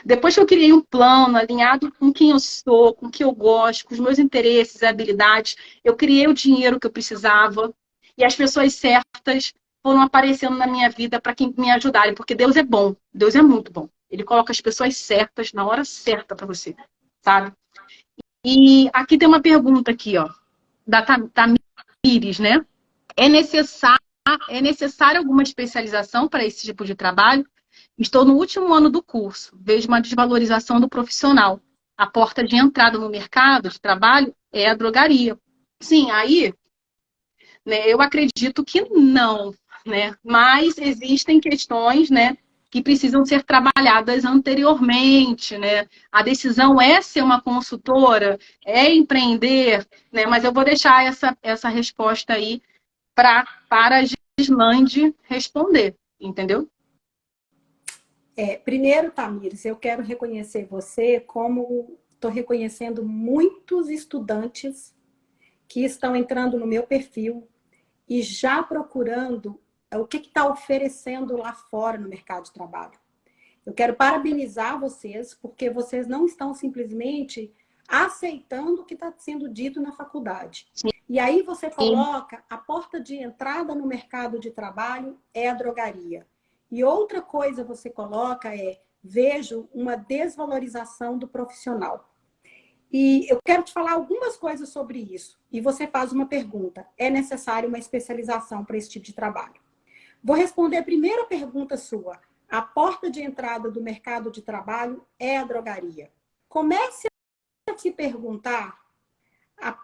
Depois que eu criei um plano alinhado com quem eu sou, com o que eu gosto, com os meus interesses e habilidades, eu criei o dinheiro que eu precisava e as pessoas certas foram aparecendo na minha vida para quem me ajudarem, porque Deus é bom, Deus é muito bom. Ele coloca as pessoas certas na hora certa para você, sabe? E aqui tem uma pergunta aqui, ó, da Tamires, né? É necessário alguma especialização para esse tipo de trabalho? Estou no último ano do curso. Vejo uma desvalorização do profissional. A porta de entrada no mercado de trabalho é a drogaria. Sim, aí, né, eu acredito que não, né? Mas existem questões, né, que precisam ser trabalhadas anteriormente, né? A decisão é ser uma consultora, é empreender, né? Mas eu vou deixar essa resposta aí para a Gislande responder, entendeu? Primeiro, Tamires, eu quero reconhecer você como estou reconhecendo muitos estudantes que estão entrando no meu perfil e já procurando o que está oferecendo lá fora no mercado de trabalho. Eu quero parabenizar vocês, porque vocês não estão simplesmente aceitando o que está sendo dito na faculdade. E aí você coloca a porta de entrada no mercado de trabalho é a drogaria. E outra coisa você coloca vejo uma desvalorização do profissional. E eu quero te falar algumas coisas sobre isso. E você faz uma pergunta: é necessário uma especialização para esse tipo de trabalho? Vou responder a primeira pergunta sua. A porta de entrada do mercado de trabalho é a drogaria. Comece a se perguntar,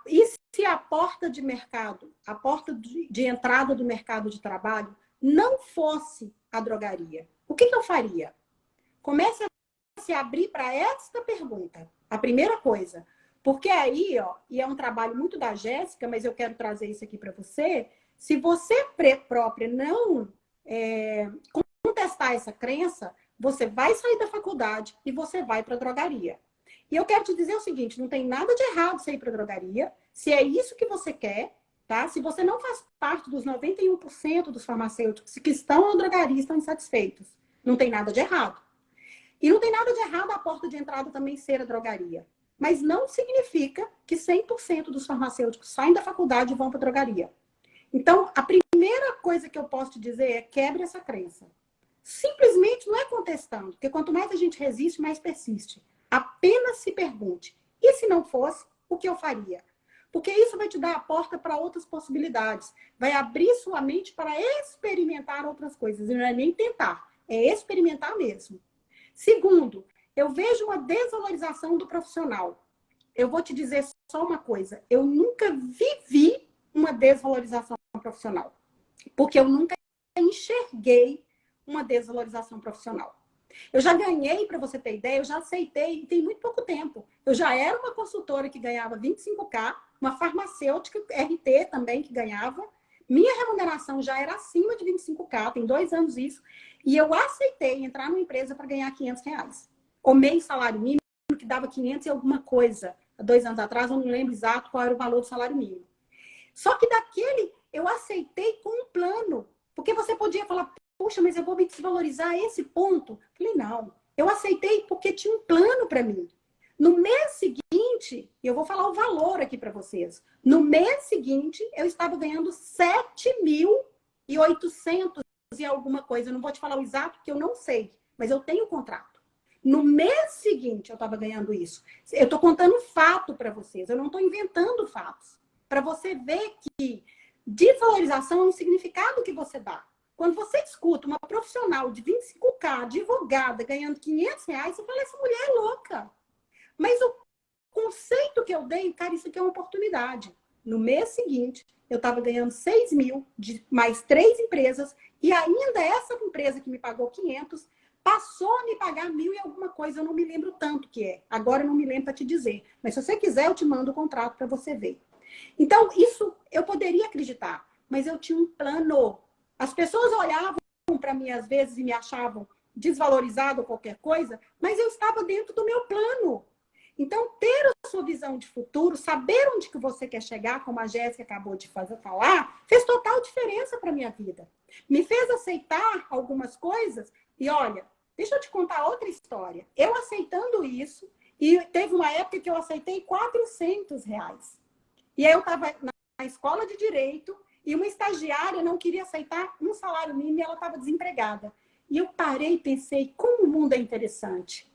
e se a porta de mercado, a porta de entrada do mercado de trabalho não fosse a drogaria? O que eu faria? Comece a se abrir para esta pergunta. A primeira coisa. Porque aí, ó, e é um trabalho muito da Jéssica, mas eu quero trazer isso aqui para você. Se você própria não contestar essa crença, você vai sair da faculdade e você vai para a drogaria. E eu quero te dizer o seguinte, não tem nada de errado você ir para a drogaria, se é isso que você quer, tá? Se você não faz parte dos 91% dos farmacêuticos que estão na drogaria e estão insatisfeitos, não tem nada de errado. E não tem nada de errado a porta de entrada também ser a drogaria. Mas não significa que 100% dos farmacêuticos saem da faculdade e vão para a drogaria. Então, a primeira coisa que eu posso te dizer é quebre essa crença. Simplesmente não é contestando, porque quanto mais a gente resiste, mais persiste. Apenas se pergunte, e se não fosse, o que eu faria? Porque isso vai te dar a porta para outras possibilidades. Vai abrir sua mente para experimentar outras coisas. E não é nem tentar, é experimentar mesmo. Segundo, eu vejo uma desvalorização do profissional. Eu vou te dizer só uma coisa. Eu nunca vivi uma desvalorização profissional. Porque eu nunca enxerguei uma desvalorização profissional. Eu já ganhei, para você ter ideia, eu já aceitei, tem muito pouco tempo. Eu já era uma consultora que ganhava 25K, uma farmacêutica RT também que ganhava. Minha remuneração já era acima de 25K, tem 2 anos isso. E eu aceitei entrar numa empresa para ganhar R$500. O meio salário mínimo, que dava 500 e alguma coisa. Há 2 anos atrás, eu não lembro exato qual era o valor do salário mínimo. Só que daquele, eu aceitei com um plano. Porque você podia falar, puxa, mas eu vou me desvalorizar a esse ponto. Falei, não. Eu aceitei porque tinha um plano para mim. No mês seguinte, e eu vou falar o valor aqui para vocês. No mês seguinte, eu estava ganhando R$7.800. alguma coisa. Eu não vou te falar o exato, porque eu não sei, mas eu tenho contrato. No mês seguinte, eu estava ganhando isso. Eu estou contando fato para vocês, eu não estou inventando fatos. Para você ver que desvalorização é um significado que você dá. Quando você escuta uma profissional de 25K, advogada, ganhando R$ 500, você fala, essa mulher é louca. Mas o conceito que eu dei, cara, isso aqui é uma oportunidade. No mês seguinte, eu estava ganhando 6 mil de mais 3 empresas e ainda essa empresa que me pagou 500 passou a me pagar 1.000 e alguma coisa. Eu não me lembro tanto que é. Agora eu não me lembro para te dizer. Mas se você quiser, eu te mando o contrato para você ver. Então, isso eu poderia acreditar, mas eu tinha um plano. As pessoas olhavam para mim às vezes e me achavam desvalorizado ou qualquer coisa, mas eu estava dentro do meu plano. Então, ter a sua visão de futuro, saber onde que você quer chegar, como a Jéssica acabou de falar, fez total diferença para a minha vida. Me fez aceitar algumas coisas. E olha, deixa eu te contar outra história. Eu aceitando isso, e teve uma época que eu aceitei R$ 400. E aí eu estava na escola de Direito, e uma estagiária não queria aceitar um salário mínimo e ela estava desempregada. E eu parei e pensei, como o mundo é interessante.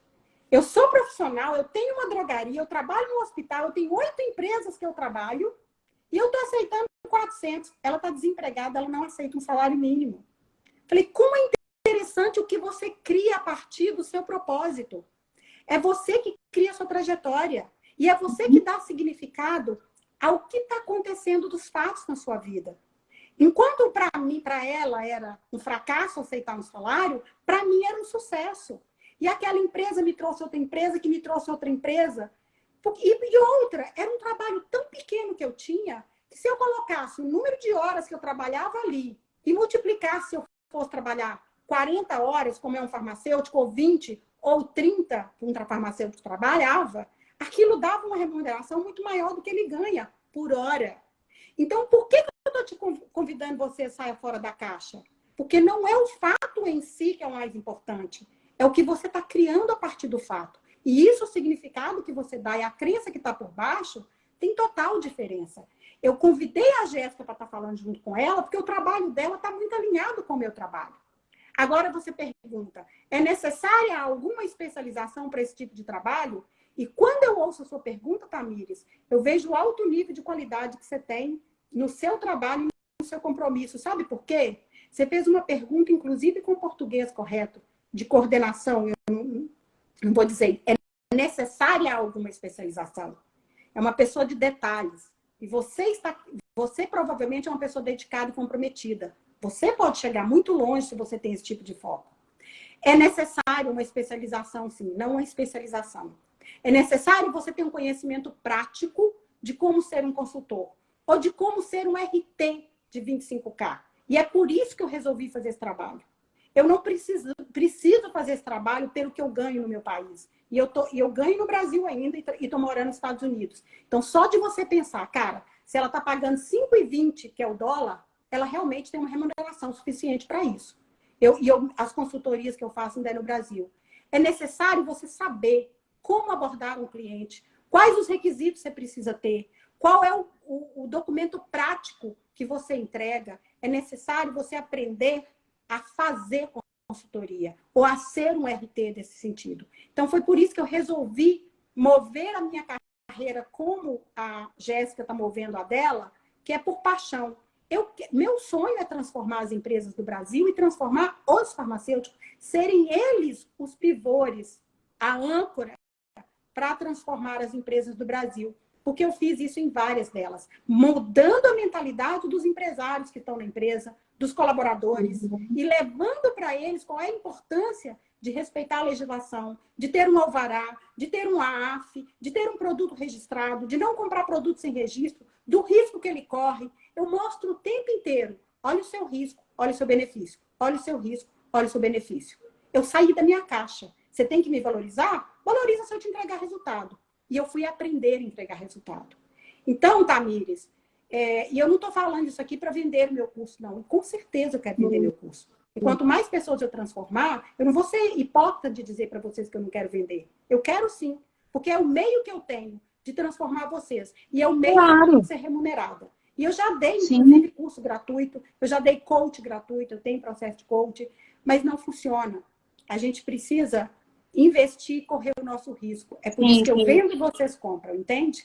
Eu sou profissional, eu tenho uma drogaria, eu trabalho no hospital, eu tenho 8 empresas que eu trabalho e eu estou aceitando 400. Ela está desempregada, ela não aceita um salário mínimo. Falei, como é interessante o que você cria a partir do seu propósito. É você que cria a sua trajetória. E é você que dá significado ao que está acontecendo dos fatos na sua vida. Enquanto para mim, para ela, era um fracasso aceitar um salário, para mim era um sucesso. E aquela empresa me trouxe outra empresa, que me trouxe outra empresa. E outra, era um trabalho tão pequeno que eu tinha, que se eu colocasse o número de horas que eu trabalhava ali e multiplicasse se eu fosse trabalhar 40 horas, como é um farmacêutico, ou 20, ou 30, que um farmacêutico trabalhava, aquilo dava uma remuneração muito maior do que ele ganha por hora. Então, por que eu estou te convidando você a sair fora da caixa? Porque não é o fato em si que é o mais importante. É o que você está criando a partir do fato. E isso, o significado que você dá e a crença que está por baixo, tem total diferença. Eu convidei a Jéssica para estar falando junto com ela, porque o trabalho dela está muito alinhado com o meu trabalho. Agora você pergunta, é necessária alguma especialização para esse tipo de trabalho? E quando eu ouço a sua pergunta, Tamires, eu vejo o alto nível de qualidade que você tem no seu trabalho e no seu compromisso. Sabe por quê? Você fez uma pergunta, inclusive com o português correto, de coordenação. Eu não vou dizer, é necessária alguma especialização. É uma pessoa de detalhes. E você provavelmente é uma pessoa dedicada e comprometida. Você pode chegar muito longe se você tem esse tipo de foco. É necessário uma especialização, sim, não uma especialização. É necessário você ter um conhecimento prático de como ser um consultor ou de como ser um RT de 25K. E é por isso que eu resolvi fazer esse trabalho. Eu não preciso fazer esse trabalho pelo que eu ganho no meu país. E eu ganho no Brasil ainda e estou morando nos Estados Unidos. Então, só de você pensar, cara, se ela está pagando 5,20, que é o dólar, ela realmente tem uma remuneração suficiente para isso. As consultorias que eu faço ainda é no Brasil. É necessário você saber como abordar um cliente, quais os requisitos você precisa ter, qual é o documento prático que você entrega. É necessário você aprender a fazer consultoria ou a ser um RT desse sentido. Então, foi por isso que eu resolvi mover a minha carreira como a Jéssica está movendo a dela, que é por paixão. Meu sonho é transformar as empresas do Brasil e transformar os farmacêuticos, serem eles os pivôs, a âncora para transformar as empresas do Brasil. Porque eu fiz isso em várias delas, mudando a mentalidade dos empresários que estão na empresa, dos colaboradores, e levando para eles qual é a importância de respeitar a legislação, de ter um alvará, de ter um AAF, de ter um produto registrado, de não comprar produto sem registro, do risco que ele corre. Eu mostro o tempo inteiro. Olha o seu risco, olha o seu benefício. Olha o seu risco, olha o seu benefício. Eu saí da minha caixa. Você tem que me valorizar? Valoriza se eu te entregar resultado. E eu fui aprender a entregar resultado. Então, Tamires, e eu não estou falando isso aqui para vender o meu curso, não. E com certeza eu quero vender meu curso. E quanto mais pessoas eu transformar, eu não vou ser hipócrita de dizer para vocês que eu não quero vender. Eu quero sim, porque é o meio que eu tenho de transformar vocês. E é o meio que eu tenho de ser remunerada. E eu já dei, Sim. inclusive, curso gratuito, eu já dei coach gratuito, eu tenho processo de coach, mas não funciona. A gente precisa investir e correr o nosso risco. É por isso que eu vendo e vocês compram, entende?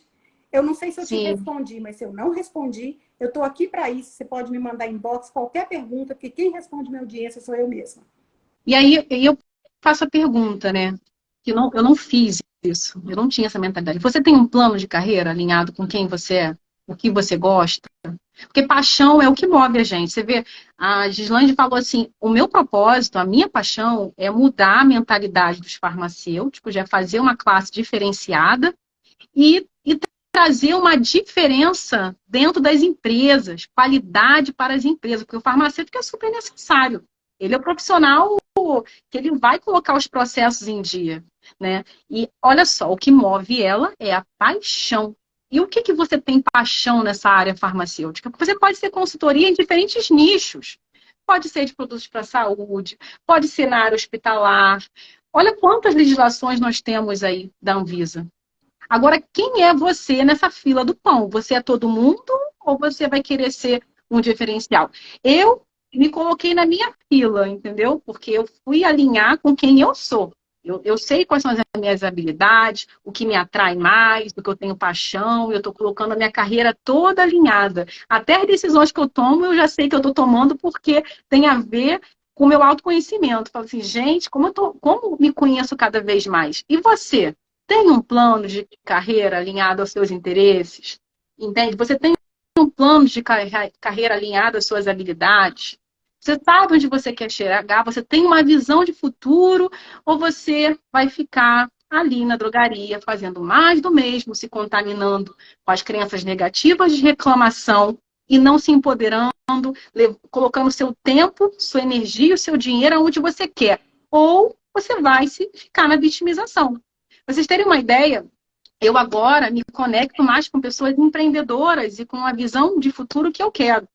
Eu não sei se eu te respondi, mas se eu não respondi, eu estou aqui para isso. Você pode me mandar inbox qualquer pergunta, porque quem responde minha audiência sou eu mesma. E aí eu faço a pergunta, né? Que eu não fiz isso, eu não tinha essa mentalidade. Você tem um plano de carreira alinhado com quem você é, o que você gosta? Porque paixão é o que move a gente. Você vê, a Gislaine falou assim, o meu propósito, a minha paixão é mudar a mentalidade dos farmacêuticos, é fazer uma classe diferenciada e trazer uma diferença dentro das empresas, qualidade para as empresas, porque o farmacêutico é super necessário. Ele é o profissional que ele vai colocar os processos em dia, né? E olha só, o que move ela é a paixão. E o que, que você tem paixão nessa área farmacêutica? Porque você pode ser consultoria em diferentes nichos. Pode ser de produtos para a saúde, pode ser na área hospitalar. Olha quantas legislações nós temos aí da Anvisa. Agora, quem é você nessa fila do pão? Você é todo mundo ou você vai querer ser um diferencial? Eu me coloquei na minha fila, entendeu? Porque eu fui alinhar com quem eu sou. Eu sei quais são as minhas habilidades, o que me atrai mais, do que eu tenho paixão, eu estou colocando a minha carreira toda alinhada. Até as decisões que eu tomo, eu já sei que eu estou tomando porque tem a ver com o meu autoconhecimento. Falo assim, gente, como me conheço cada vez mais? E você? Tem um plano de carreira alinhado aos seus interesses? Entende? Você tem um plano de carreira alinhado às suas habilidades? Você sabe onde você quer chegar? Você tem uma visão de futuro? Ou você vai ficar ali na drogaria, fazendo mais do mesmo, se contaminando com as crenças negativas de reclamação e não se empoderando, colocando seu tempo, sua energia, o seu dinheiro onde você quer? Ou você vai ficar na vitimização? Pra vocês terem uma ideia, eu agora me conecto mais com pessoas empreendedoras e com a visão de futuro que eu quero.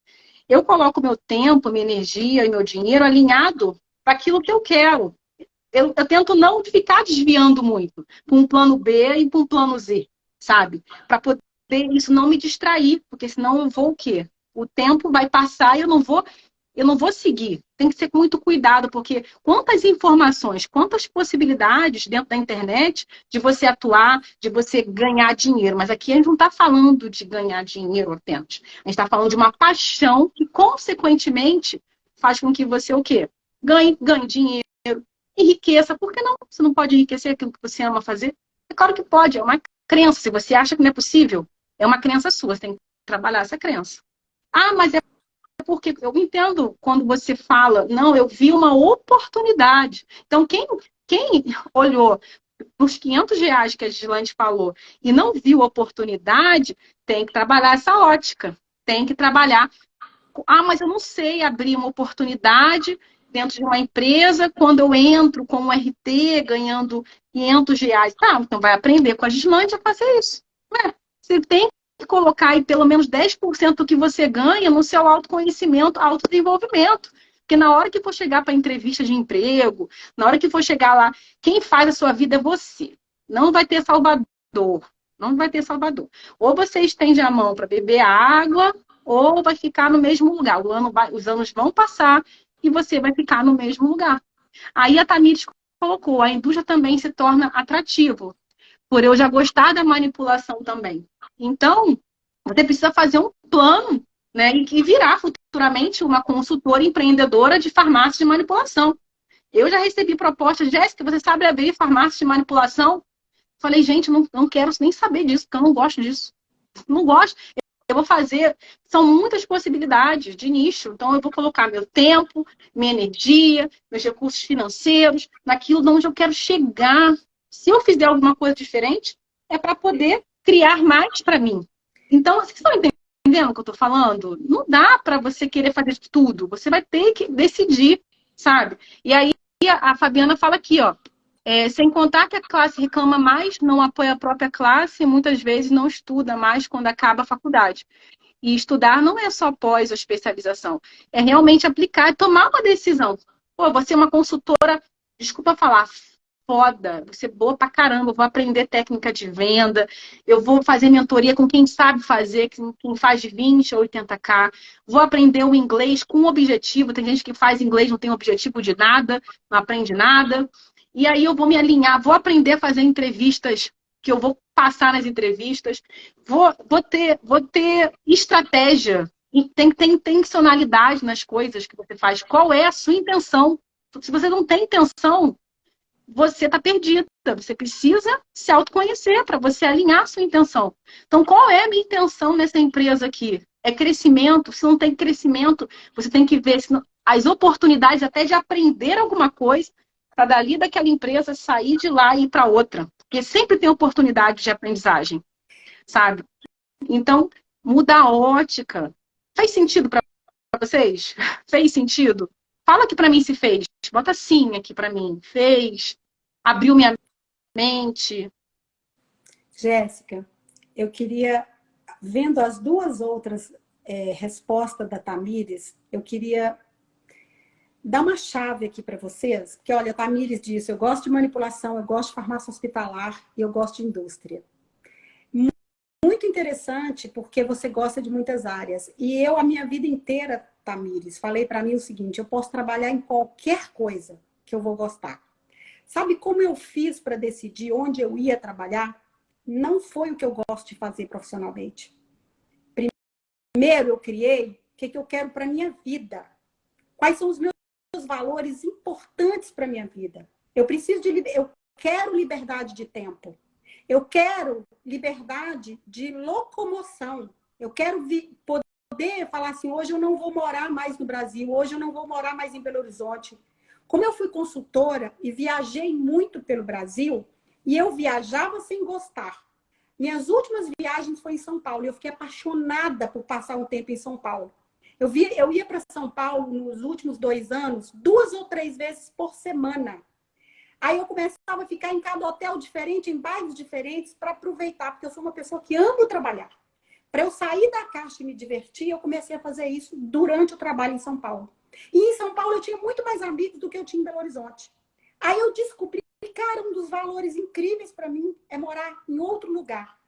Eu coloco meu tempo, minha energia e meu dinheiro alinhado para aquilo que eu quero. Eu tento não ficar desviando muito para um plano B e para um plano Z, sabe? Para poder isso não me distrair, porque senão eu vou o quê? O tempo vai passar e eu não vou seguir. Tem que ser com muito cuidado, porque quantas informações, quantas possibilidades dentro da internet de você atuar, de você ganhar dinheiro. Mas aqui a gente não está falando de ganhar dinheiro apenas. A gente está falando de uma paixão que, consequentemente, faz com que você o quê? Ganhe dinheiro, enriqueça. Por que não? Você não pode enriquecer aquilo que você ama fazer? É claro que pode, é uma crença. Se você acha que não é possível, é uma crença sua. Você tem que trabalhar essa crença. Ah, mas é porque eu entendo quando você fala, não, eu vi uma oportunidade. Então, quem olhou nos R$ 500 que a Gislaine falou e não viu oportunidade, tem que trabalhar essa ótica. Tem que trabalhar. Ah, mas eu não sei abrir uma oportunidade dentro de uma empresa quando eu entro com um RT ganhando R$ 500. Tá, então vai aprender com a Gislaine a fazer isso. Você tem que colocar aí pelo menos 10% do que você ganha no seu autoconhecimento, autodesenvolvimento. Porque na hora que for chegar para entrevista de emprego, na hora que for chegar lá, quem faz a sua vida é você. Não vai ter salvador. Não vai ter salvador. Ou você estende a mão para beber água, ou vai ficar no mesmo lugar. Os anos vão passar e você vai ficar no mesmo lugar. Aí a Tamires colocou, a indústria também se torna atrativo, por eu já gostar da manipulação também. Então, você precisa fazer um plano, né, e virar futuramente uma consultora empreendedora de farmácia de manipulação. Eu já recebi propostas, Jéssica, você sabe abrir farmácia de manipulação? Falei, gente, não quero nem saber disso, porque eu não gosto disso. Não gosto. Eu vou fazer, são muitas possibilidades de nicho, então eu vou colocar meu tempo, minha energia, meus recursos financeiros, naquilo onde eu quero chegar. Se eu fizer alguma coisa diferente, é para poder criar mais para mim. Então, vocês estão entendendo o que eu estou falando? Não dá para você querer fazer tudo, você vai ter que decidir, sabe? E aí a Fabiana fala aqui, ó, sem contar que a classe reclama mais, não apoia a própria classe e muitas vezes não estuda mais quando acaba a faculdade. E estudar não é só pós ou especialização, é realmente aplicar e tomar uma decisão. Pô, você é uma consultora, desculpa falar, foda, vou ser boa pra caramba, vou aprender técnica de venda, eu vou fazer mentoria com quem sabe fazer, quem faz de 20 a 80K, vou aprender o inglês com objetivo, tem gente que faz inglês não tem objetivo de nada, não aprende nada, e aí eu vou me alinhar, vou aprender a fazer entrevistas, que eu vou passar nas entrevistas, vou ter estratégia, e tem intencionalidade nas coisas que você faz, qual é a sua intenção? Se você não tem intenção, você está perdida. Você precisa se autoconhecer para você alinhar a sua intenção. Então, qual é a minha intenção nessa empresa aqui? É crescimento? Se não tem crescimento, você tem que ver as oportunidades até de aprender alguma coisa para dali daquela empresa sair de lá e ir para outra. Porque sempre tem oportunidade de aprendizagem, sabe? Então, muda a ótica. Faz sentido para vocês? Fez sentido? Fala aqui para mim se fez. Bota sim aqui para mim. Fez. Abriu minha mente. Jéssica, eu queria, vendo as duas outras respostas da Tamires, eu queria dar uma chave aqui para vocês, que olha, a Tamires disse, eu gosto de manipulação, eu gosto de farmácia hospitalar e eu gosto de indústria. Muito interessante, porque você gosta de muitas áreas. E eu, a minha vida inteira, Tamires, falei para mim o seguinte, eu posso trabalhar em qualquer coisa que eu vou gostar. Sabe como eu fiz para decidir onde eu ia trabalhar? Não foi o que eu gosto de fazer profissionalmente. Primeiro, eu criei o que eu quero para a minha vida. Quais são os meus valores importantes para a minha vida? Eu quero liberdade de tempo. Eu quero liberdade de locomoção. Eu quero poder falar assim, hoje eu não vou morar mais no Brasil, hoje eu não vou morar mais em Belo Horizonte. Como eu fui consultora e viajei muito pelo Brasil, e eu viajava sem gostar. Minhas últimas viagens foram em São Paulo, e eu fiquei apaixonada por passar um tempo em São Paulo. Eu ia para São Paulo nos últimos 2 anos, 2 ou 3 vezes por semana. Aí eu começava a ficar em cada hotel diferente, em bairros diferentes, para aproveitar, porque eu sou uma pessoa que amo trabalhar. Para eu sair da caixa e me divertir, eu comecei a fazer isso durante o trabalho em São Paulo. E em São Paulo eu tinha muito mais amigos do que eu tinha em Belo Horizonte. Aí eu descobri, cara, um dos valores incríveis para mim é morar em outro lugar.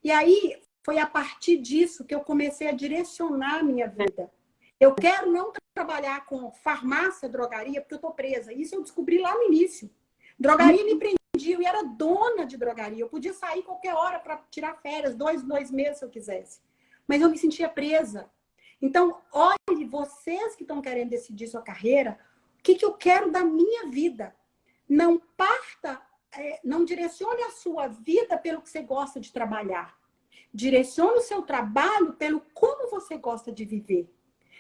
E aí foi a partir disso que eu comecei a direcionar a minha vida. Eu quero não trabalhar com farmácia, drogaria, porque eu estou presa. Isso eu descobri lá no início. Drogaria me prendia, eu era dona de drogaria. Eu podia sair qualquer hora para tirar férias, 2 meses se eu quisesse. Mas eu me sentia presa. Então, olhe, vocês que estão querendo decidir sua carreira, o que eu quero da minha vida? Não não direcione a sua vida pelo que você gosta de trabalhar. Direcione o seu trabalho pelo como você gosta de viver.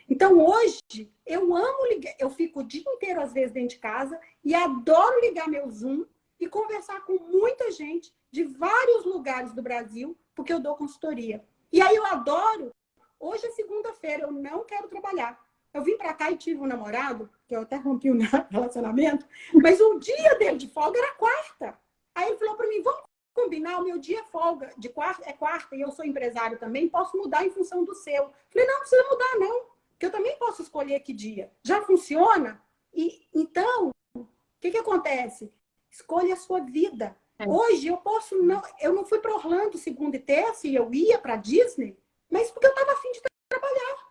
Então, hoje, eu amo ligar, eu fico o dia inteiro, às vezes, dentro de casa e adoro ligar meu Zoom e conversar com muita gente de vários lugares do Brasil, porque eu dou consultoria. E aí eu adoro. Hoje é segunda-feira, eu não quero trabalhar. Eu vim pra cá e tive um namorado, que eu até rompi um relacionamento, mas o dia dele de folga era quarta. Aí ele falou pra mim, vamos combinar, o meu dia folga de quarta, é quarta, e eu sou empresário também, posso mudar em função do seu. Falei, não precisa mudar não, porque eu também posso escolher que dia. Já funciona? E então, o que acontece? Escolha a sua vida. Hoje eu não fui para Orlando segunda e terça, e eu ia para Disney, mas porque eu estava afim de trabalhar.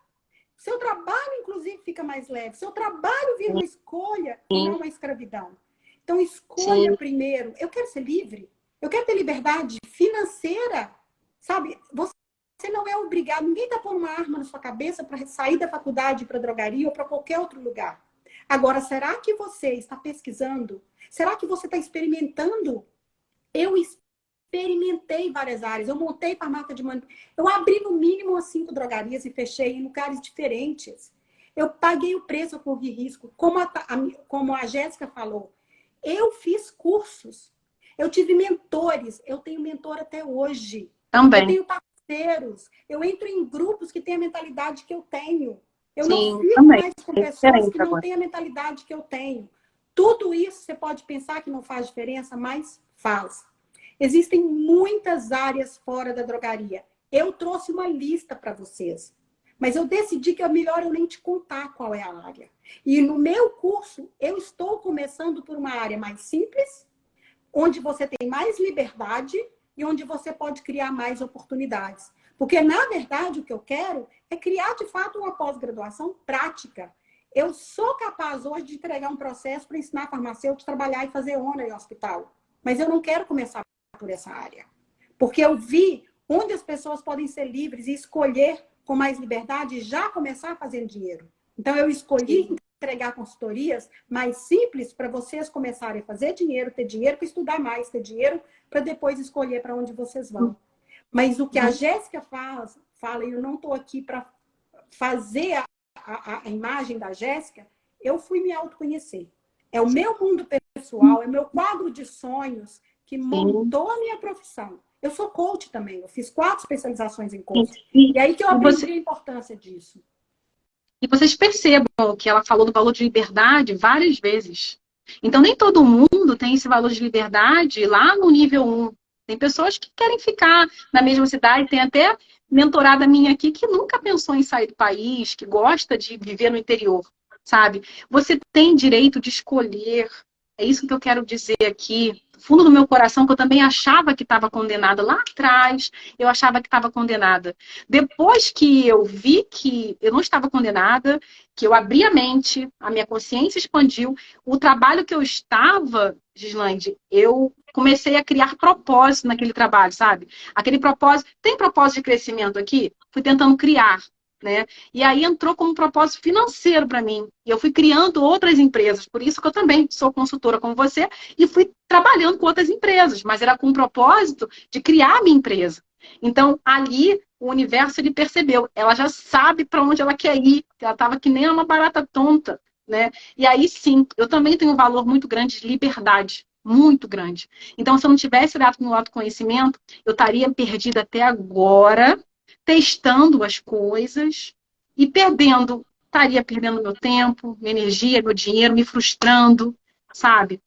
Seu trabalho, inclusive, fica mais leve. Seu trabalho vira uma escolha e não uma escravidão. Então, escolha primeiro. Eu quero ser livre. Eu quero ter liberdade financeira. Sabe? Você não é obrigado. Ninguém está pondo uma arma na sua cabeça para sair da faculdade para drogaria ou para qualquer outro lugar. Agora, será que você está pesquisando? Será que você está experimentando? Eu experimentei várias áreas. Eu montei farmácia de manipulação. Eu abri no mínimo umas 5 drogarias e fechei em lugares diferentes. Eu paguei o preço, eu corri risco. Como a Jéssica falou, eu fiz cursos. Eu tive mentores. Eu tenho mentor até hoje. Também. Eu tenho parceiros. Eu entro em grupos que têm a mentalidade que eu tenho. Eu não Sim, fico também. mais com pessoas que não têm a mentalidade que eu tenho. Tudo isso você pode pensar que não faz diferença, mas faz. Existem muitas áreas fora da drogaria. Eu trouxe uma lista para vocês. Mas eu decidi que é melhor eu nem te contar qual é a área. E no meu curso, eu estou começando por uma área mais simples onde você tem mais liberdade e onde você pode criar mais oportunidades. Porque, na verdade, o que eu quero é criar, de fato, uma pós-graduação prática. Eu sou capaz hoje de entregar um processo para ensinar farmacêutico a trabalhar e fazer ONA em hospital. Mas eu não quero começar por essa área. Porque eu vi onde as pessoas podem ser livres e escolher com mais liberdade e já começar fazendo dinheiro. Então, eu escolhi entregar consultorias mais simples para vocês começarem a fazer dinheiro, ter dinheiro para estudar mais, ter dinheiro para depois escolher para onde vocês vão. Mas o que a Jéssica fala, e eu não estou aqui para fazer a imagem da Jéssica, eu fui me autoconhecer. É o meu mundo pessoal, é o meu quadro de sonhos que montou a minha profissão. Eu sou coach também, eu fiz 4 especializações em coach. E aí que eu aprendi a importância disso. E vocês percebam que ela falou do valor de liberdade várias vezes. Então, nem todo mundo tem esse valor de liberdade lá no nível 1. Tem pessoas que querem ficar na mesma cidade, tem até mentorada minha aqui que nunca pensou em sair do país, que gosta de viver no interior, sabe? Você tem direito de escolher. É isso que eu quero dizer aqui, do fundo do meu coração, que eu também achava que estava condenada. Lá atrás, eu achava que estava condenada. Depois que eu vi que eu não estava condenada, que eu abri a mente, a minha consciência expandiu, o trabalho que eu estava, Gislaine, eu comecei a criar propósito naquele trabalho, sabe? Aquele propósito, tem propósito de crescimento aqui? Fui tentando criar. Né? E aí entrou como propósito financeiro para mim. E eu fui criando outras empresas. Por isso que eu também sou consultora como você e fui trabalhando com outras empresas. Mas era com o propósito de criar a minha empresa. Então, ali, o universo, ele percebeu. Ela já sabe para onde ela quer ir. Ela estava que nem uma barata tonta. Né? E aí, sim, eu também tenho um valor muito grande de liberdade. Muito grande. Então, se eu não tivesse olhado no autoconhecimento, eu estaria perdida até agora, testando as coisas e estaria perdendo meu tempo, minha energia, meu dinheiro, me frustrando, sabe?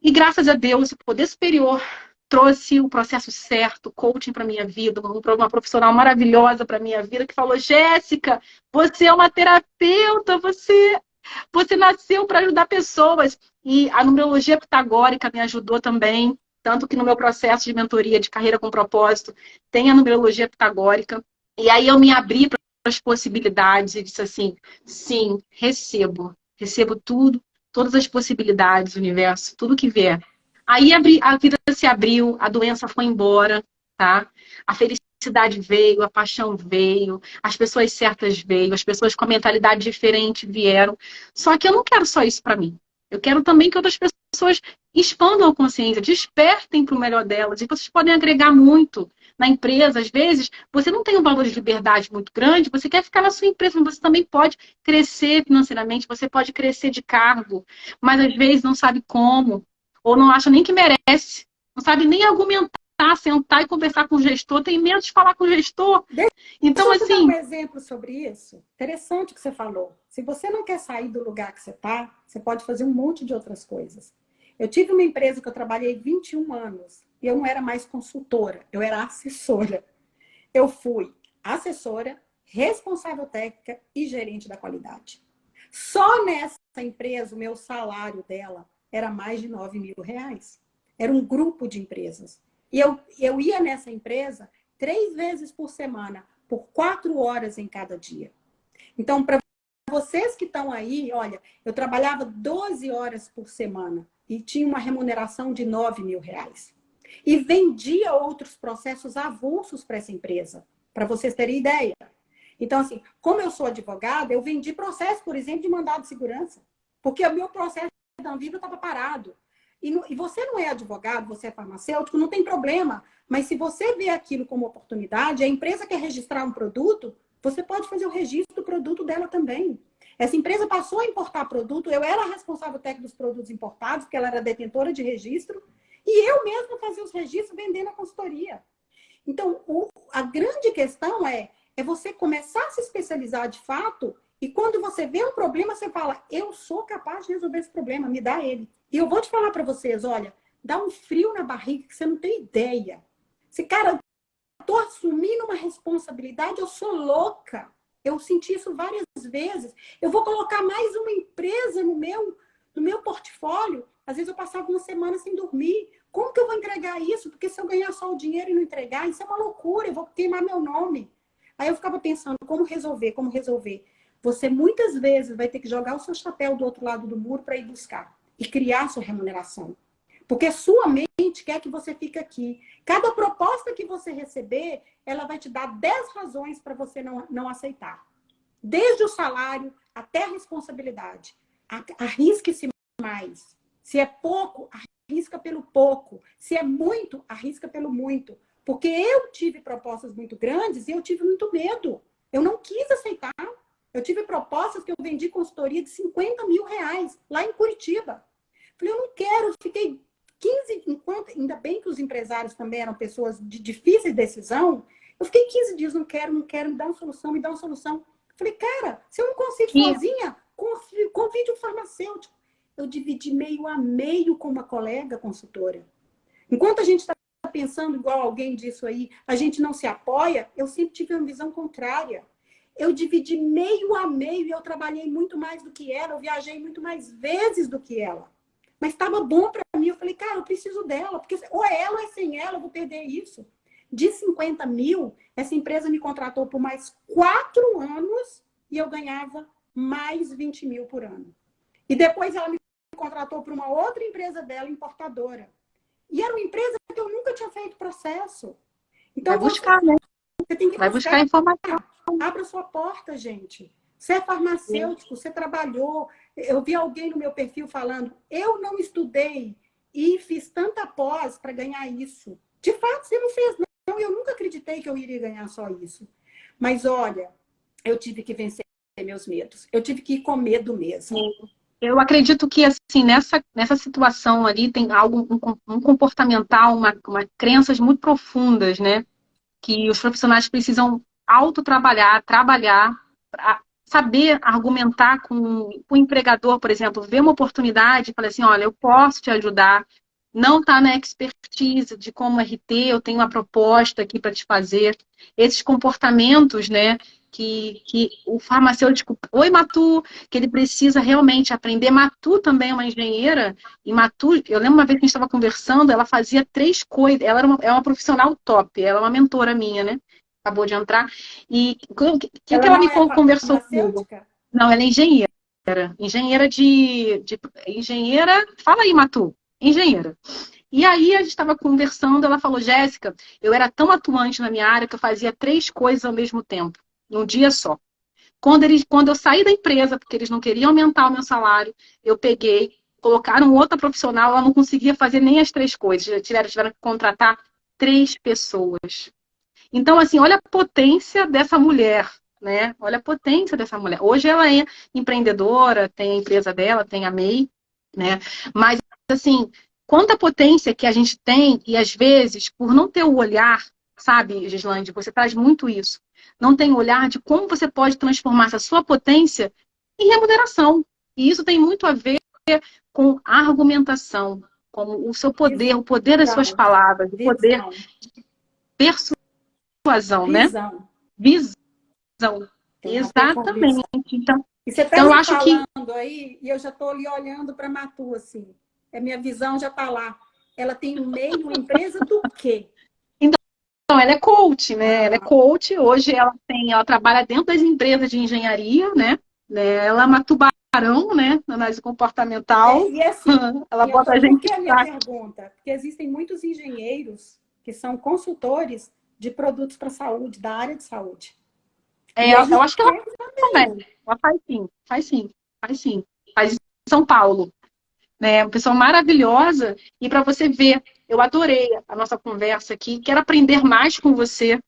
E graças a Deus, o poder superior trouxe o processo certo, coaching para minha vida, uma profissional maravilhosa para minha vida, que falou: Jéssica, você é uma terapeuta, você nasceu para ajudar pessoas. E a numerologia pitagórica me ajudou também. Tanto que no meu processo de mentoria de carreira com propósito, tem a numerologia pitagórica. E aí eu me abri para as possibilidades e disse assim: sim, recebo. Recebo tudo, todas as possibilidades, universo, tudo que vier. Aí a vida se abriu, a doença foi embora, tá? A felicidade veio, a paixão veio, as pessoas certas veio, as pessoas com a mentalidade diferente vieram. Só que eu não quero só isso para mim. Eu quero também que outras pessoas expandam a consciência, despertem para o melhor delas. E vocês podem agregar muito na empresa. Às vezes, você não tem um valor de liberdade muito grande, você quer ficar na sua empresa, mas você também pode crescer financeiramente, você pode crescer de cargo, mas às vezes não sabe como, ou não acha nem que merece, não sabe nem argumentar, sentar e conversar com o gestor, tem medo de falar com o gestor. Então, Deixa eu dar um assim... exemplo sobre isso. Interessante o que você falou. Se você não quer sair do lugar que você está, você pode fazer um monte de outras coisas. Eu tive uma empresa que eu trabalhei 21 anos e eu não era mais consultora, eu era assessora. Eu fui assessora, responsável técnica e gerente da qualidade. Só nessa empresa, o meu salário dela era mais de R$9.000. Era um grupo de empresas. E eu ia nessa empresa 3 vezes por semana, por 4 horas em cada dia. Então, para vocês que estão aí, olha, eu trabalhava 12 horas por semana e tinha uma remuneração de R$9.000. E vendia outros processos avulsos para essa empresa, para vocês terem ideia. Então, assim, como eu sou advogada, eu vendi processo, por exemplo, de mandado de segurança, porque o meu processo da Anvisa estava parado. E você não é advogado, você é farmacêutico, não tem problema. Mas se você vê aquilo como oportunidade, a empresa quer registrar um produto, você pode fazer o registro do produto dela também. Essa empresa passou a importar produto, eu era a responsável técnica dos produtos importados, porque ela era detentora de registro, e eu mesma fazia os registros vendendo a consultoria. Então, a grande questão é você começar a se especializar de fato, e quando você vê um problema, você fala: eu sou capaz de resolver esse problema, me dá ele. E eu vou te falar para vocês, olha, dá um frio na barriga que você não tem ideia. Cara, eu tô assumindo uma responsabilidade, eu sou louca. Eu senti isso várias vezes. Eu vou colocar mais uma empresa no meu portfólio. Às vezes eu passava uma semana sem dormir. Como que eu vou entregar isso? Porque se eu ganhar só o dinheiro e não entregar, isso é uma loucura, eu vou queimar meu nome. Aí eu ficava pensando, como resolver, como resolver? Você muitas vezes vai ter que jogar o seu chapéu do outro lado do muro para ir buscar e criar sua remuneração. Porque sua mente quer que você fique aqui. Cada proposta que você receber, ela vai te dar 10 razões para você não aceitar. Desde o salário até a responsabilidade. Arrisque-se mais. Se é pouco, arrisca pelo pouco. Se é muito, arrisca pelo muito. Porque eu tive propostas muito grandes e eu tive muito medo. Eu não quis aceitar. Eu tive propostas que eu vendi consultoria de 50 mil reais, lá em Curitiba. Falei, eu não quero, eu fiquei 15, enquanto, ainda bem que os empresários também eram pessoas de difícil decisão, eu fiquei 15 dias, não quero, me dá uma solução, me dá uma solução. Falei, cara, se eu não consigo sozinha, convide um farmacêutico. Eu dividi meio a meio com uma colega consultora. Enquanto a gente está pensando igual alguém disso aí, a gente não se apoia, eu sempre tive uma visão contrária. Eu dividi meio a meio e eu trabalhei muito mais do que ela, eu viajei muito mais vezes do que ela. Mas estava bom para mim. Eu falei, cara, eu preciso dela, porque ou é ela ou é sem ela, eu vou perder isso. De 50 mil, essa empresa me contratou por mais 4 anos e eu ganhava mais 20 mil por ano. E depois ela me contratou para uma outra empresa dela, importadora. E era uma empresa que eu nunca tinha feito processo. Então, Vai buscar, né? você tem que Vai buscar informação. Abra sua porta, gente. Você é farmacêutico, você trabalhou. Eu vi alguém no meu perfil falando, eu não estudei e fiz tanta pós para ganhar isso. De fato, você não fez, não. Eu nunca acreditei que eu iria ganhar só isso. Mas, olha, eu tive que vencer meus medos. Eu tive que ir com medo mesmo. Eu acredito que, assim, nessa situação ali tem algo, um comportamental, uma crenças muito profundas, né? Que os profissionais precisam autotrabalhar, trabalhar, saber argumentar com o empregador, por exemplo, ver uma oportunidade e falar assim, olha, eu posso te ajudar, não está na expertise de como RT, eu tenho uma proposta aqui para te fazer. Esses comportamentos, né, que o farmacêutico, oi Matu, que ele precisa realmente aprender. Matu também é uma engenheira, e Matu, eu lembro uma vez que a gente estava conversando, ela fazia 3 coisas, ela é uma profissional top, ela é uma mentora minha, né? Acabou de entrar. E o que ela me conversou comigo? Não, ela é engenheira. Engenheira. Fala aí, Matu. Engenheira. E aí a gente estava conversando, ela falou, Jéssica, eu era tão atuante na minha área que eu fazia 3 coisas ao mesmo tempo, num dia só. Quando eu saí da empresa, porque eles não queriam aumentar o meu salário, eu peguei, colocaram outra profissional, ela não conseguia fazer nem as 3 coisas, tiveram que contratar 3 pessoas. Então, assim, olha a potência dessa mulher, né? Olha a potência dessa mulher. Hoje ela é empreendedora, tem a empresa dela, tem a MEI, né? Mas, assim, quanta potência que a gente tem e, às vezes, por não ter o olhar, sabe, Gislande, você traz muito isso, não tem o olhar de como você pode transformar essa sua potência em remuneração. E isso tem muito a ver com a argumentação, com o seu poder, o poder das suas palavras, o poder persuasão, né? Visão. Exatamente. Então, e você está eu me acho falando aí, e eu já estou ali olhando para a Matu, assim. A minha visão já está lá. Ela tem um meio, uma empresa do quê? Então, ela é coach, né? Ela é coach. Hoje ela trabalha dentro das empresas de engenharia, né? Ela é uma tubarão, né? Na análise comportamental. E assim, ela bota a gente. Por que a minha pergunta? Porque existem muitos engenheiros que são consultores de produtos para saúde, da área de saúde. Eu acho que ela também. Ela faz sim. Faz em São Paulo. Né? Uma pessoa maravilhosa. E para você ver, eu adorei a nossa conversa aqui. Quero aprender mais com você,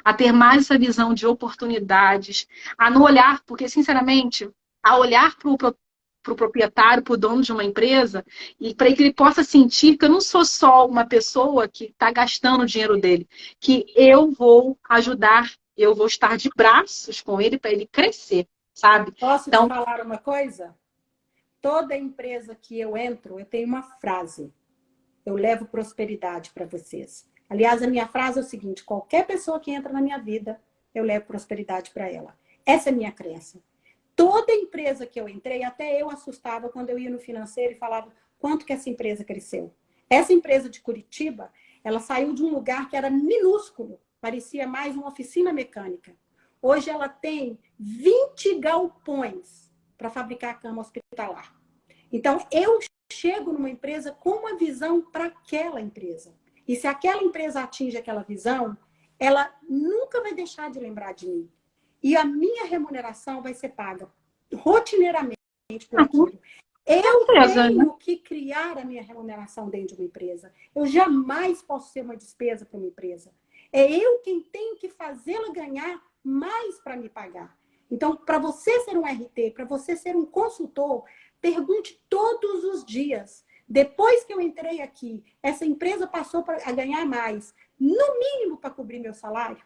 a ter mais essa visão de oportunidades, a não olhar, porque, sinceramente, a olhar para o proprietário, para o dono de uma empresa, e para que ele possa sentir que eu não sou só uma pessoa que está gastando o dinheiro dele, que eu vou ajudar, eu vou estar de braços com ele para ele crescer, sabe? Posso te falar uma coisa? Toda empresa que eu entro, eu tenho uma frase. Eu levo prosperidade para vocês. Aliás, a minha frase é o seguinte: qualquer pessoa que entra na minha vida, eu levo prosperidade para ela. Essa é a minha crença. Toda empresa que eu entrei, até eu assustava quando eu ia no financeiro e falava, quanto que essa empresa cresceu. Essa empresa de Curitiba, ela saiu de um lugar que era minúsculo, parecia mais uma oficina mecânica. Hoje ela tem 20 galpões para fabricar cama hospitalar. Então, eu chego numa empresa com uma visão para aquela empresa. E se aquela empresa atinge aquela visão, ela nunca vai deixar de lembrar de mim. E a minha remuneração vai ser paga rotineiramente por aquilo. Eu tenho que criar a minha remuneração dentro de uma empresa. Eu jamais posso ser uma despesa para uma empresa. É eu quem tenho que fazê-la ganhar mais para me pagar. Então, para você ser um RT, para você ser um consultor, pergunte todos os dias. Depois que eu entrei aqui, essa empresa passou a ganhar mais, no mínimo para cobrir meu salário?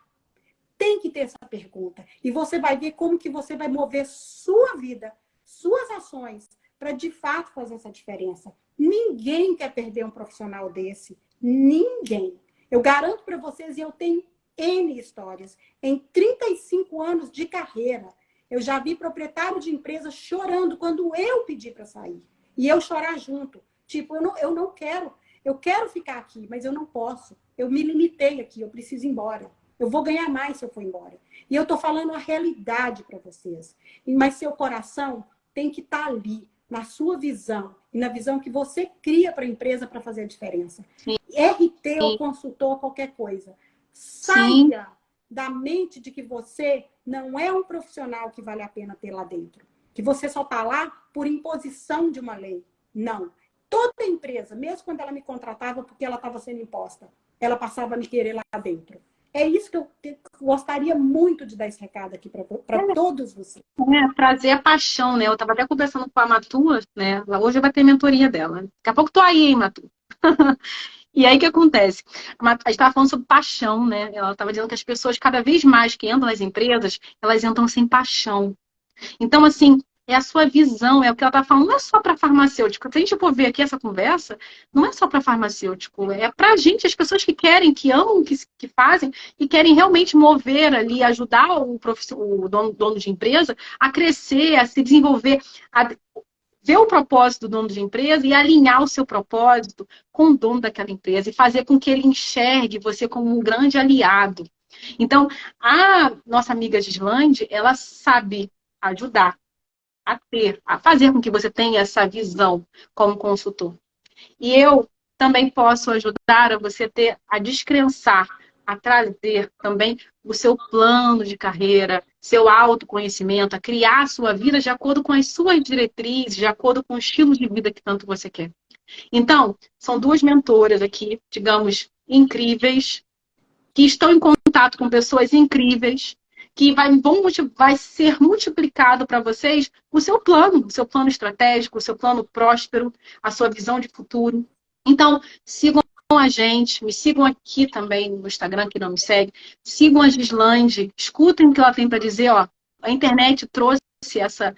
Tem que ter essa pergunta. E você vai ver como que você vai mover sua vida, suas ações, para de fato fazer essa diferença. Ninguém quer perder um profissional desse. Ninguém. Eu garanto para vocês, e eu tenho N histórias. Em 35 anos de carreira, eu já vi proprietário de empresa chorando quando eu pedi para sair. E eu chorar junto. Tipo, eu não quero. Eu quero ficar aqui, mas eu não posso. Eu me limitei aqui, eu preciso ir embora. Eu vou ganhar mais se eu for embora. E eu estou falando a realidade para vocês. Mas seu coração tem que estar ali, na sua visão. E na visão que você cria para a empresa para fazer a diferença. Sim. RT ou consultor, qualquer coisa. Saia da mente de que você não é um profissional que vale a pena ter lá dentro. Que você só está lá por imposição de uma lei. Não. Toda empresa, mesmo quando ela me contratava porque ela estava sendo imposta, ela passava a me querer lá dentro. É isso que eu gostaria muito de dar esse recado aqui para todos vocês. Trazer a paixão, né? Eu estava até conversando com a Matu, né? Hoje vai ter mentoria dela. Daqui a pouco tô aí, hein, Matu? E aí o que acontece? A gente estava falando sobre paixão, né? Ela estava dizendo que as pessoas, cada vez mais que entram nas empresas, elas entram sem paixão. Então, assim, é a sua visão, é o que ela está falando, não é só para farmacêutico. Se a gente for ver aqui essa conversa, não é só para farmacêutico, é para a gente, as pessoas que querem, que amam o que fazem e querem realmente mover ali, ajudar o dono de empresa a crescer, a se desenvolver, a ver o propósito do dono de empresa e alinhar o seu propósito com o dono daquela empresa e fazer com que ele enxergue você como um grande aliado. Então, a nossa amiga Gislande, ela sabe ajudar a fazer com que você tenha essa visão como consultor. E eu também posso ajudar a você a descrençar, a trazer também o seu plano de carreira, seu autoconhecimento, a criar a sua vida de acordo com as suas diretrizes, de acordo com o estilo de vida que tanto você quer. Então, são duas mentoras aqui, digamos, incríveis, que estão em contato com pessoas incríveis, que vai ser multiplicado para vocês o seu plano estratégico, o seu plano próspero, a sua visão de futuro. Então, sigam a gente, me sigam aqui também no Instagram, que não me segue, sigam a Gislande, escutem o que ela tem para dizer, ó, a internet trouxe essa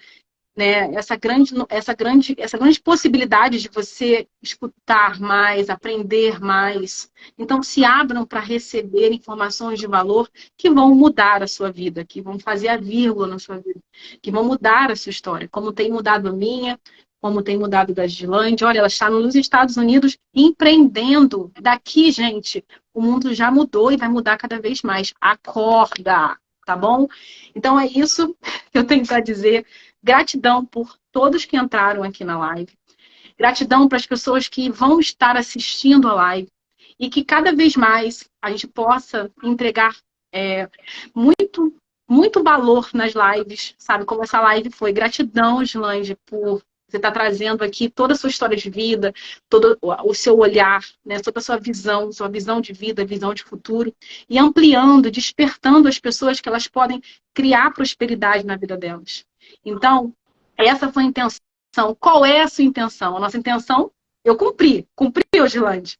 grande possibilidade de você escutar mais, aprender mais. Então, se abram para receber informações de valor que vão mudar a sua vida, que vão fazer a vírgula na sua vida, que vão mudar a sua história, como tem mudado a minha, como tem mudado da Gislande. Olha, ela está nos Estados Unidos empreendendo. Daqui, gente, o mundo já mudou e vai mudar cada vez mais. Acorda, tá bom? Então, é isso que eu tenho para dizer. Gratidão por todos que entraram aqui na live. Gratidão para as pessoas que vão estar assistindo a live. E que cada vez mais a gente possa entregar muito, muito valor nas lives, sabe? Como essa live foi. Gratidão, Gislande, por você estar trazendo aqui toda a sua história de vida, todo o seu olhar, né? Toda a sua visão de vida, visão de futuro. E ampliando, despertando as pessoas que elas podem criar prosperidade na vida delas. Então, essa foi a intenção. Qual é a sua intenção? A nossa intenção, eu cumpri. Cumpri, Gislande?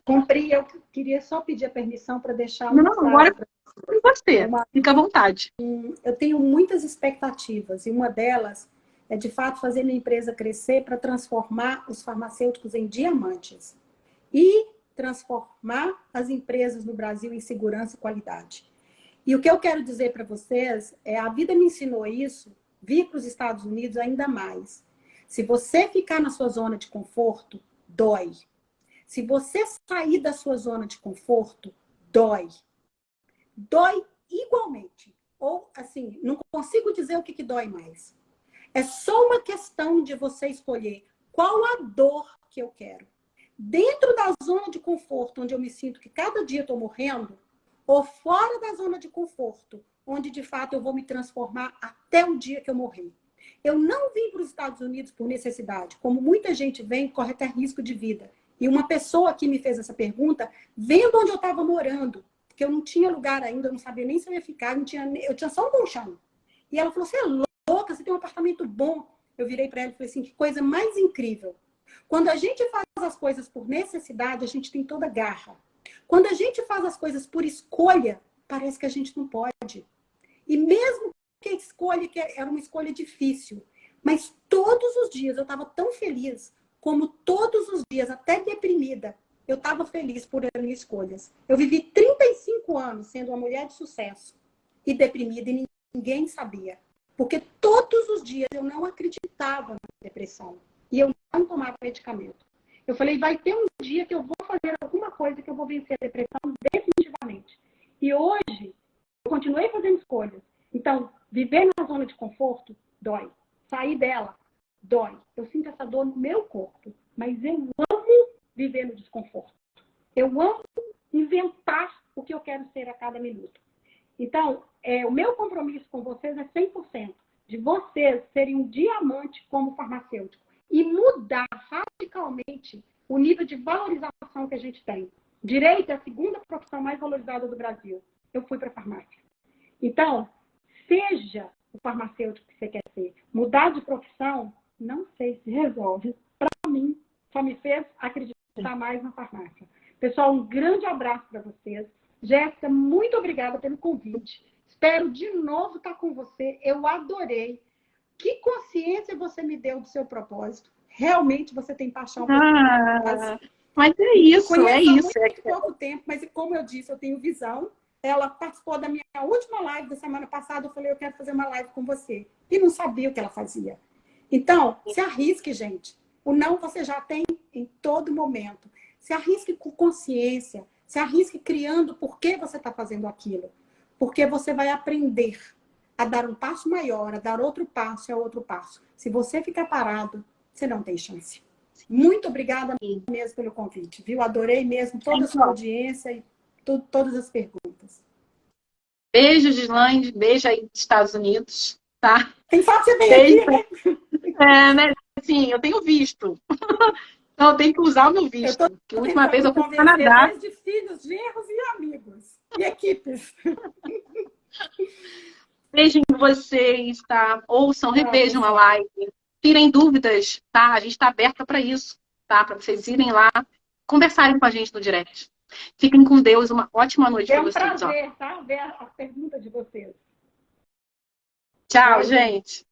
Cumpri. Eu queria só pedir a permissão para deixar Não, agora é você. Fica à vontade. Eu tenho muitas expectativas e uma delas é, de fato, fazer minha empresa crescer para transformar os farmacêuticos em diamantes e transformar as empresas no Brasil em segurança e qualidade. E o que eu quero dizer para vocês é a vida me ensinou isso, vir para os Estados Unidos ainda mais. Se você ficar na sua zona de conforto, dói. Se você sair da sua zona de conforto, dói. Dói igualmente. Ou, assim, não consigo dizer o que dói mais. É só uma questão de você escolher qual a dor que eu quero. Dentro da zona de conforto, onde eu me sinto que cada dia estou morrendo, ou fora da zona de conforto, onde de fato eu vou me transformar até o dia que eu morrer. Eu não vim para os Estados Unidos por necessidade, como muita gente vem, corre até risco de vida. E uma pessoa que me fez essa pergunta, vendo onde eu estava morando, porque eu não tinha lugar ainda, eu não sabia nem se eu ia ficar, eu tinha só um colchão. E ela falou, você é louca, você tem um apartamento bom. Eu virei para ela e falei assim, que coisa mais incrível. Quando a gente faz as coisas por necessidade, a gente tem toda garra. Quando a gente faz as coisas por escolha, parece que a gente não pode. E mesmo que a escolha que era uma escolha difícil, mas todos os dias eu estava tão feliz, como todos os dias, até deprimida, eu estava feliz por as minhas escolhas. Eu vivi 35 anos sendo uma mulher de sucesso e deprimida e ninguém sabia. Porque todos os dias eu não acreditava na depressão. E eu não tomava medicamento. Eu falei, vai ter um dia que eu vou fazer alguma coisa que eu vou vencer a depressão definitivamente. E hoje, eu continuei fazendo escolhas. Então, viver na zona de conforto dói. Sair dela dói. Eu sinto essa dor no meu corpo. Mas eu amo viver no desconforto. Eu amo inventar o que eu quero ser a cada minuto. Então, o meu compromisso com vocês é 100%. De vocês serem um diamante como farmacêutico. E mudar radicalmente o nível de valorização que a gente tem. Direito é a segunda profissão mais valorizada do Brasil. Eu fui para a farmácia. Então, seja o farmacêutico que você quer ser. Mudar de profissão, não sei se resolve. Para mim, só me fez acreditar mais na farmácia. Pessoal, um grande abraço para vocês. Jéssica, muito obrigada pelo convite. Espero de novo estar com você. Eu adorei. Que consciência você me deu do seu propósito. Realmente você tem paixão por mas é isso, é isso. Há muito pouco tempo, mas como eu disse, eu tenho visão. Ela participou da minha última live da semana passada. Eu falei, eu quero fazer uma live com você. E não sabia o que ela fazia. Então, se arrisque, gente. O não você já tem em todo momento. Se arrisque com consciência. Se arrisque criando por que você está fazendo aquilo. Porque você vai aprender a dar um passo maior, a dar outro passo e outro passo. Se você ficar parado, você não tem chance. Muito obrigada mesmo pelo convite, viu? Adorei mesmo toda a sua audiência e todas as perguntas. Beijo, Gislaine, beijo aí dos Estados Unidos, tá? Quem sabe você vem aqui, né? Né? Sim, eu tenho visto. Então, eu tenho que usar o meu visto. A última vez eu fui para o Canadá. Desde filhos, genros e amigos. E equipes. Beijo em vocês, tá? Ouçam, revejam a live. Tirem dúvidas, tá? A gente está aberta para isso, tá? Para vocês irem lá, conversarem com a gente no direct. Fiquem com Deus, uma ótima noite para vocês. É um prazer, tá? Ver a pergunta de vocês. Tchau, gente.